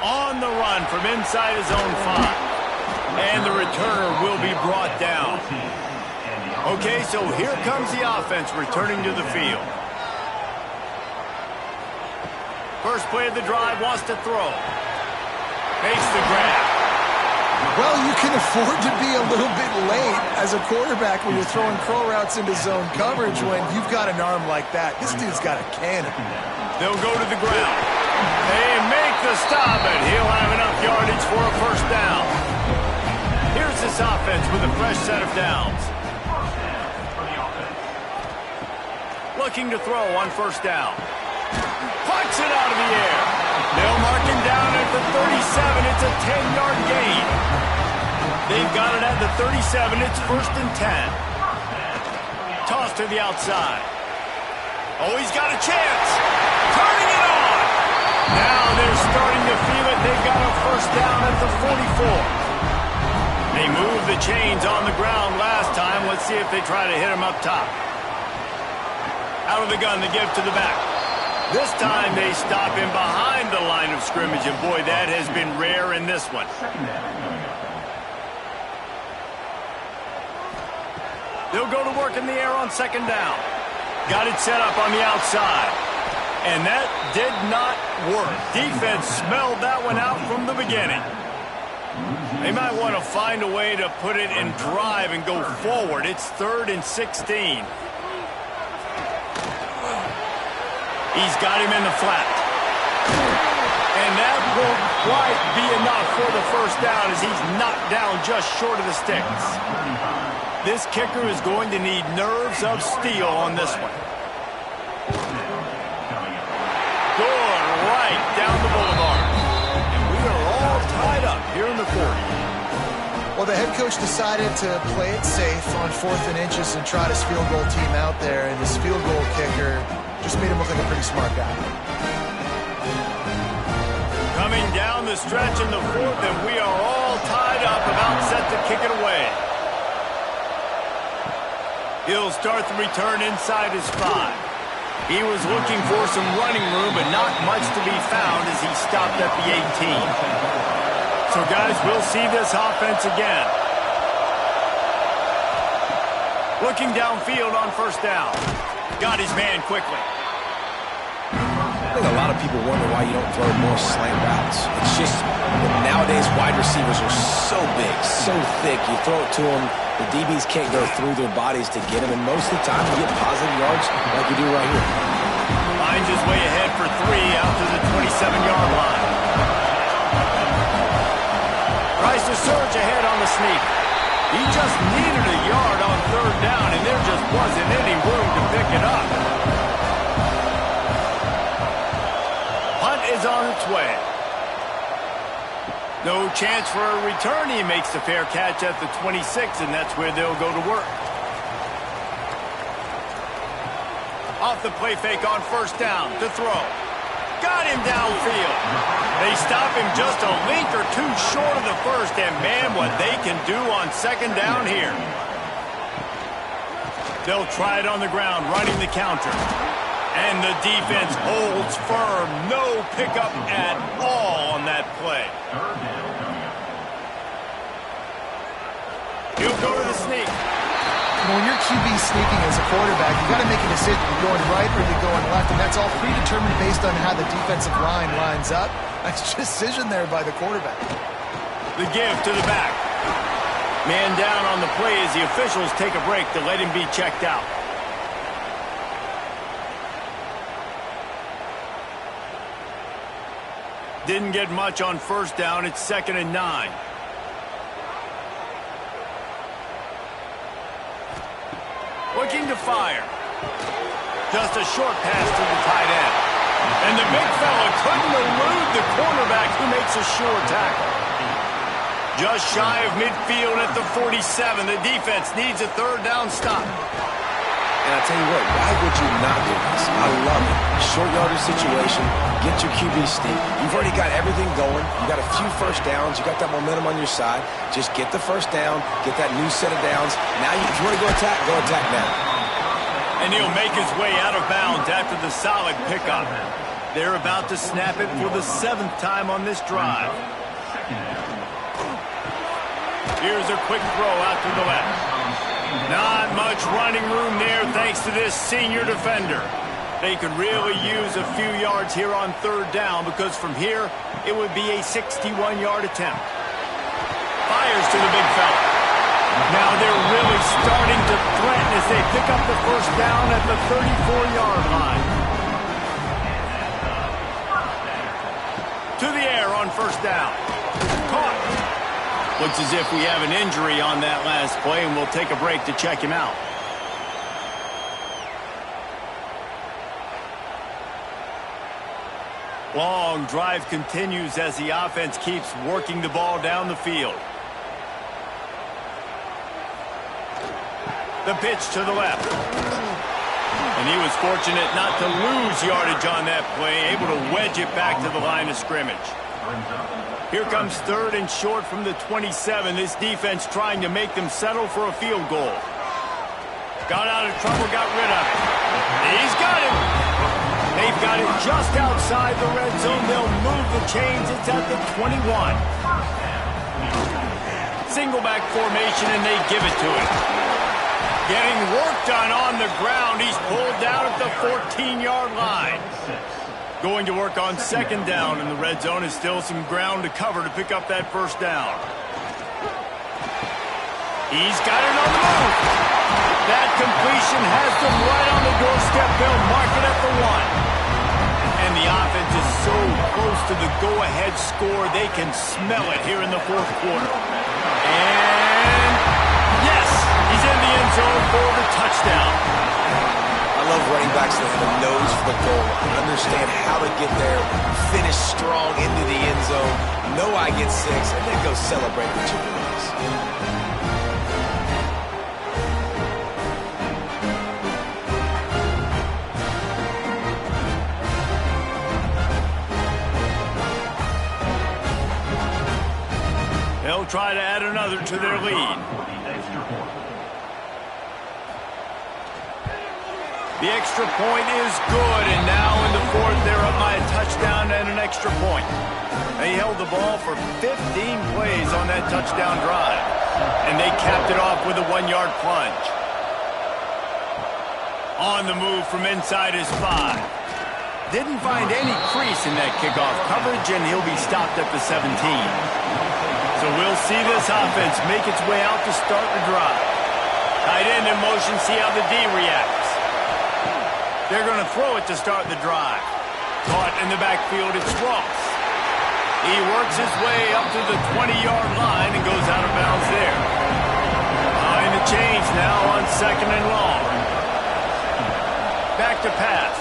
[SPEAKER 1] On the run from inside his own 5. And the returner will be brought down. Okay, so here comes the offense returning to the field. First play of the drive, wants to throw. Makes the grab.
[SPEAKER 2] Well, you can afford to be a little bit late as a quarterback when you're throwing crow routes into zone coverage when you've got an arm like that. This dude's got a cannon.
[SPEAKER 1] They'll go to the ground. They make the stop, and he'll have enough yardage for a first down. Here's this offense with a fresh set of downs. Looking to throw on first down. Puts it out of the air. They'll mark him down at the 37. It's a 10-yard gain. They've got it at the 37. It's 1st and 10. Toss to the outside. Oh, he's got a chance. Turning it on. Now they're starting to feel it. They've got a first down at the 44. They moved the chains on the ground last time. Let's see if they try to hit him up top. Out of the gun, the give to the back. This time they stop him behind the line of scrimmage, and boy, that has been rare in this one. They'll go to work in the air on 2nd down. Got it set up on the outside. And that did not work. Defense smelled that one out from the beginning. They might want to find a way to put it in drive and go forward. It's 3rd and 16. He's got him in the flat. And that won't quite be enough for the first down as he's knocked down just short of the sticks. This kicker is going to need nerves of steel on this one. Good right down the boulevard. And we are all tied up here in the 40.
[SPEAKER 2] Well, the head coach decided to play it safe on 4th and inches and trot his field goal team out there, and his field goal kicker just made him look like a pretty smart guy.
[SPEAKER 1] Coming down the stretch in the 4th, and we are all tied up, about set to kick it away. He'll start the return inside his 5. He was looking for some running room, but not much to be found as he stopped at the 18. So, guys, we'll see this offense again. Looking downfield on 1st down. Got his man quickly.
[SPEAKER 3] I think a lot of people wonder why you don't throw more slant routes. It's just nowadays wide receivers are so big, so thick. You throw it to them, the DBs can't go through their bodies to get them, and most of the time you get positive yards like you do right here.
[SPEAKER 1] Finds his way ahead for 3 out to the 27-yard line. Tries to surge ahead on the sneak. He just needed a yard on 3rd down, and there just wasn't any room to pick it up. Hunt is on its way. No chance for a return. He makes the fair catch at the 26, and that's where they'll go to work. Off the play fake on 1st down to throw. Got him downfield. They stop him just a length or 2 short of the 1st, and man, what they can do on 2nd down here. They'll try it on the ground, running the counter. And the defense holds firm. No pickup at all on that play. He'll go to the sneak.
[SPEAKER 2] When you're QB sneaking as a quarterback, you got to make a decision. You're going right or you're going left, and that's all predetermined based on how the defensive line lines up. Nice decision there by the quarterback.
[SPEAKER 1] The give to the back. Man down on the play as the officials take a break to let him be checked out. Didn't get much on 1st down. It's 2nd and 9. Looking to fire. Just a short pass to the tight end. And the big fella couldn't elude the cornerback who makes a sure tackle. Just shy of midfield at the 47. The defense needs a 3rd down stop.
[SPEAKER 3] And I tell you what, why would you not do this? I love it. Short yardage situation, get your QB sneak. You've already got everything going. You got a few 1st downs. You got that momentum on your side. Just get the 1st down, get that new set of downs. Now, if you want to go attack now.
[SPEAKER 1] And he'll make his way out of bounds after the solid pickup. They're about to snap it for the 7th time on this drive. Here's a quick throw out to the left. Not much running room there thanks to this senior defender. They could really use a few yards here on 3rd down because from here it would be a 61-yard attempt. Fires to the big fella. Now they're really starting to threaten as they pick up the 1st down at the 34-yard line. To the air on 1st down. Caught. Looks as if we have an injury on that last play, and we'll take a break to check him out. Long drive continues as the offense keeps working the ball down the field. The pitch to the left. And he was fortunate not to lose yardage on that play, able to wedge it back to the line of scrimmage. Here comes 3rd and short from the 27. This defense trying to make them settle for a field goal. Got out of trouble, got rid of it. He's got it. They've got it just outside the red zone. They'll move the chains. It's at the 21. Single back formation, and they give it to him. Getting work done on the ground. He's pulled down at the 14-yard line. Going to work on 2nd down in the red zone. Is still some ground to cover to pick up that 1st down. He's got it on the move. That completion has them right on the doorstep. They'll mark it at the 1. And the offense is so close to the go-ahead score, they can smell it here in the 4th quarter. And yes, he's in the end zone for the touchdown.
[SPEAKER 3] I love running backs that have a nose for the goal. Understand how to get there, finish strong into the end zone, know I get 6, and then go celebrate with your boys.
[SPEAKER 1] They'll try to add another to their lead. The extra point is good, and now in the fourth, they're up by a touchdown and an extra point. They held the ball for 15 plays on that touchdown drive, and they capped it off with a 1-yard plunge. On the move from inside his 5. Didn't find any crease in that kickoff coverage, and he'll be stopped at the 17. So we'll see this offense make its way out to start the drive. Tight end in motion, see how the D reacts. They're going to throw it to start the drive. Caught in the backfield, it's Ross. He works his way up to the 20-yard line and goes out of bounds there. Behind the chains now on 2nd and long. Back to pass.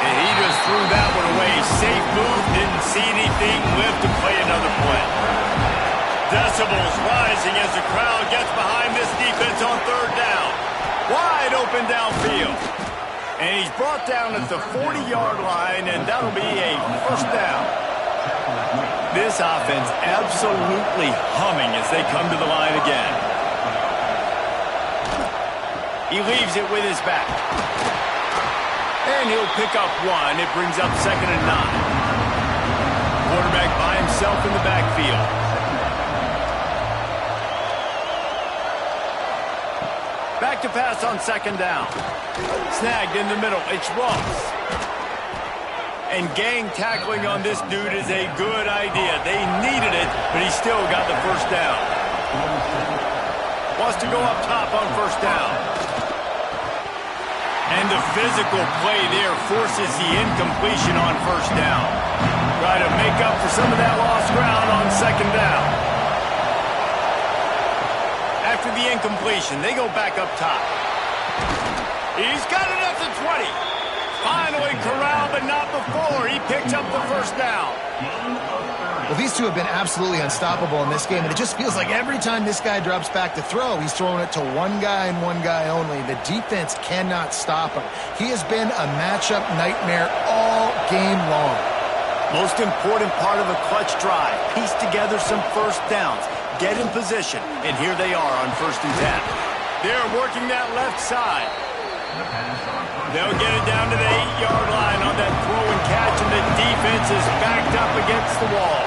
[SPEAKER 1] And he just threw that one away. Safe move, didn't see anything, lived to play another play. Decibels rising as the crowd gets behind this defense on 3rd down. Wide open downfield. And he's brought down at the 40-yard line, and that'll be a 1st down. This offense absolutely humming as they come to the line again. He leaves it with his back. And he'll pick up 1. It brings up 2nd and 9. Quarterback by himself in the backfield. Back to pass on 2nd down. Snagged in the middle. It's Ross. And gang tackling on this dude is a good idea. They needed it, but he still got the 1st down. Wants to go up top on 1st down. And the physical play there forces the incompletion on 1st down. Try to make up for some of that lost ground on 2nd down. After the incompletion, they go back up top. He's got it at the 20. Finally corralled, but not before. He picks up the 1st down.
[SPEAKER 2] Well, these two have been absolutely unstoppable in this game, and it just feels like every time this guy drops back to throw, he's throwing it to one guy and one guy only. The defense cannot stop him. He has been a matchup nightmare all game long.
[SPEAKER 1] Most important part of a clutch drive. Piece together some 1st downs. Get in position, and here they are on 1st and 10. They're working that left side. They'll get it down to the 8-yard line on that throw and catch, and the defense is backed up against the wall.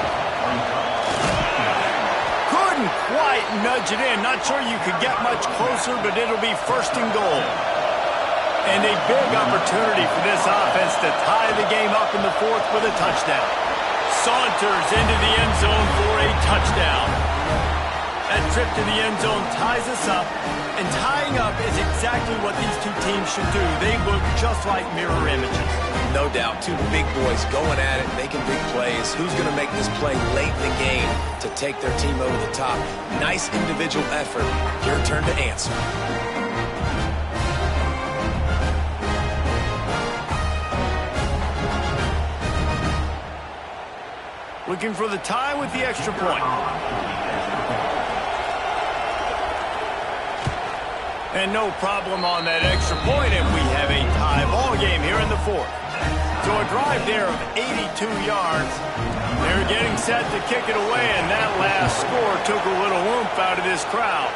[SPEAKER 1] Couldn't quite nudge it in. Not sure you could get much closer, but it'll be 1st and goal. And a big opportunity for this offense to tie the game up in the 4th with a touchdown. Saunters into the end zone for a touchdown. That trip to the end zone ties us up, and tying up is exactly what these two teams should do. They look just like mirror images.
[SPEAKER 3] No doubt, two big boys going at it, making big plays. Who's going to make this play late in the game to take their team over the top? Nice individual effort. Your turn to answer.
[SPEAKER 1] Looking for the tie with the extra point. And no problem on that extra point, and we have a tie ball game here in the 4th. So a drive there of 82 yards. They're getting set to kick it away, and that last score took a little oomph out of this crowd.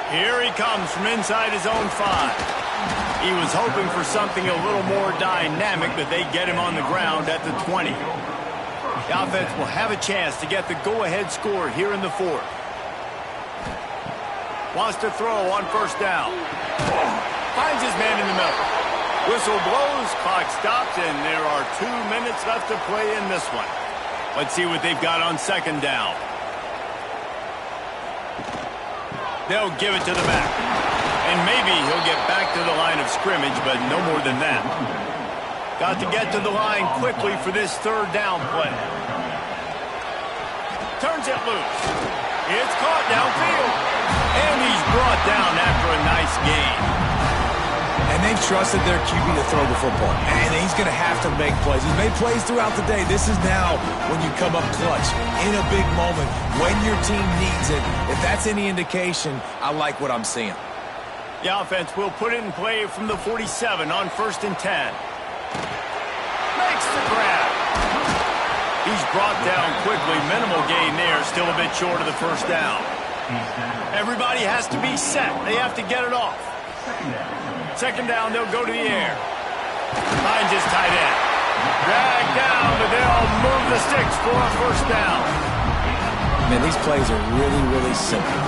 [SPEAKER 1] Here he comes from inside his own 5. He was hoping for something a little more dynamic, but they get him on the ground at the 20. The offense will have a chance to get the go-ahead score here in the 4th. Wants to throw on 1st down. Finds his man in the middle. Whistle blows, clock stops, and there are 2 minutes left to play in this one. Let's see what they've got on 2nd down. They'll give it to the back. And maybe he'll get back to the line of scrimmage, but no more than that. Got to get to the line quickly for this 3rd down play. Turns it loose. It's caught downfield. And he's brought down after a nice gain.
[SPEAKER 3] And they've trusted their QB to throw the football. And he's going to have to make plays. He's made plays throughout the day. This is now when you come up clutch in a big moment when your team needs it. If that's any indication, I like what I'm seeing.
[SPEAKER 1] The offense will put it in play from the 47 on 1st and 10. Makes the grab. He's brought down quickly. Minimal gain there. Still a bit short of the first down. Everybody has to be set. They have to get it off. Second down, they'll go to the air. Finds his tight end. Dragged down, but they'll move the sticks for a first down.
[SPEAKER 3] Man, these plays are really, really simple.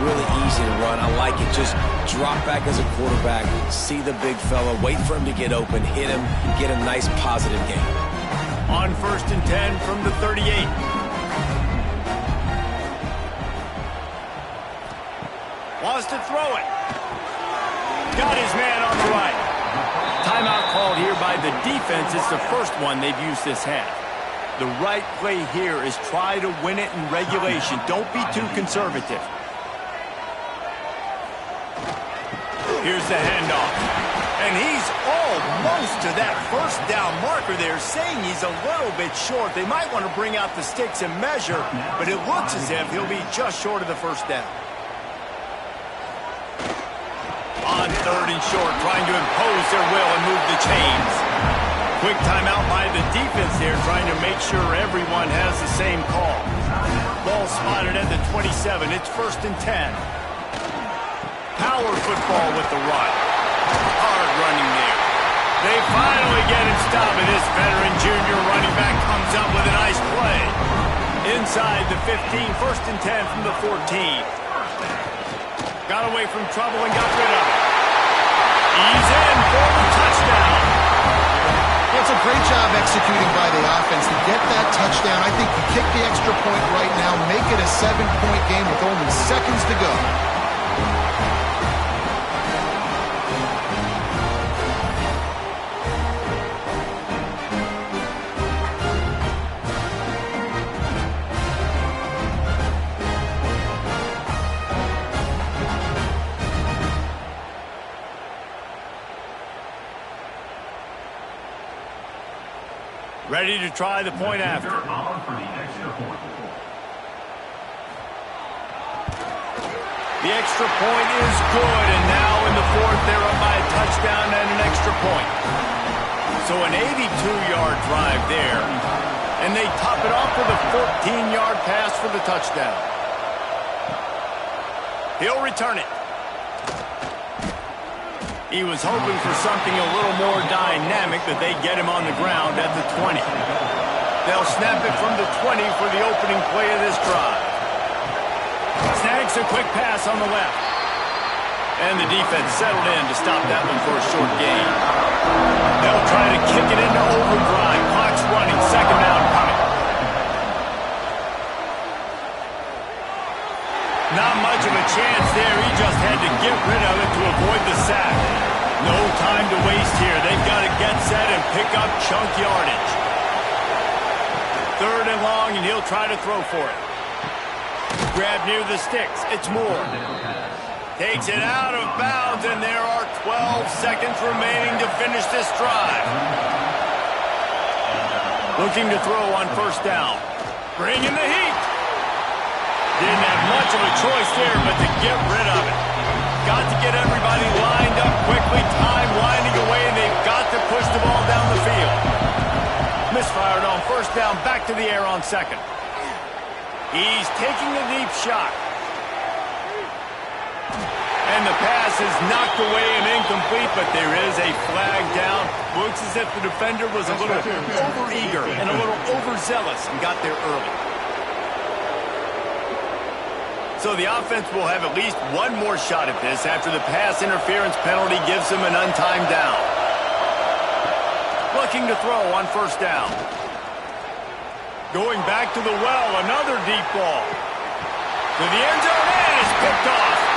[SPEAKER 3] Really easy to run. I like it. Just drop back as a quarterback, see the big fella, wait for him to get open, hit him, get a nice positive gain.
[SPEAKER 1] On 1st and 10 from the 38. Wants to throw it. Got his man on the right. Timeout called here by the defense. It's the first one they've used this half. The right play here is try to win it in regulation. Don't be too conservative. Here's the handoff. And he's almost to that first down marker there, saying he's a little bit short. They might want to bring out the sticks and measure, but it looks as if he'll be just short of the first down. On 3rd and short, trying to impose their will and move the chains. Quick timeout by the defense there, trying to make sure everyone has the same call. Ball spotted at the 27. It's 1st and 10. Power football with the run. Hard running there. They finally get him stopped, and this veteran junior running back comes up with a nice play. Inside the 15, 1st and 10 from the 14. Got away from trouble and got rid of it. He's in for the touchdown.
[SPEAKER 2] It's a great job executing by the offense to get that touchdown. I think you kick the extra point right now, make it a 7-point game with only seconds to go.
[SPEAKER 1] Ready to try the point after. The extra point is good, and now in the 4th, they're up by a touchdown and an extra point. So an 82-yard drive there, and they top it off with a 14-yard pass for the touchdown. He'll return it. He was hoping for something a little more dynamic, but they get him on the ground at the 20. They'll snap it from the 20 for the opening play of this drive. Snags a quick pass on the left. And the defense settled in to stop that one for a short gain. They'll try to kick it into overdrive. Clock's running. Second down coming. Not much of a chance there. He just had to get rid of it to avoid the sack. No time to waste here. They've got to get set and pick up chunk yardage. 3rd and long, and he'll try to throw for it. Grab near the sticks. It's Moore. Takes it out of bounds, and there are 12 seconds remaining to finish this drive. Looking to throw on 1st down. Bringing the heat. Didn't have much of a choice there, but to get rid of it. Got to get everybody lined up quickly. Time winding away, and they've got to push the ball down the field. Misfired on 1st down, back to the air on 2nd. He's taking a deep shot. And the pass is knocked away and incomplete, but there is a flag down. Looks as if the defender was a little overeager and a little overzealous and got there early. So the offense will have at least one more shot at this after the pass interference penalty gives them an untimed down. Looking to throw on 1st down. Going back to the well, another deep ball. To the end zone, and it's picked off.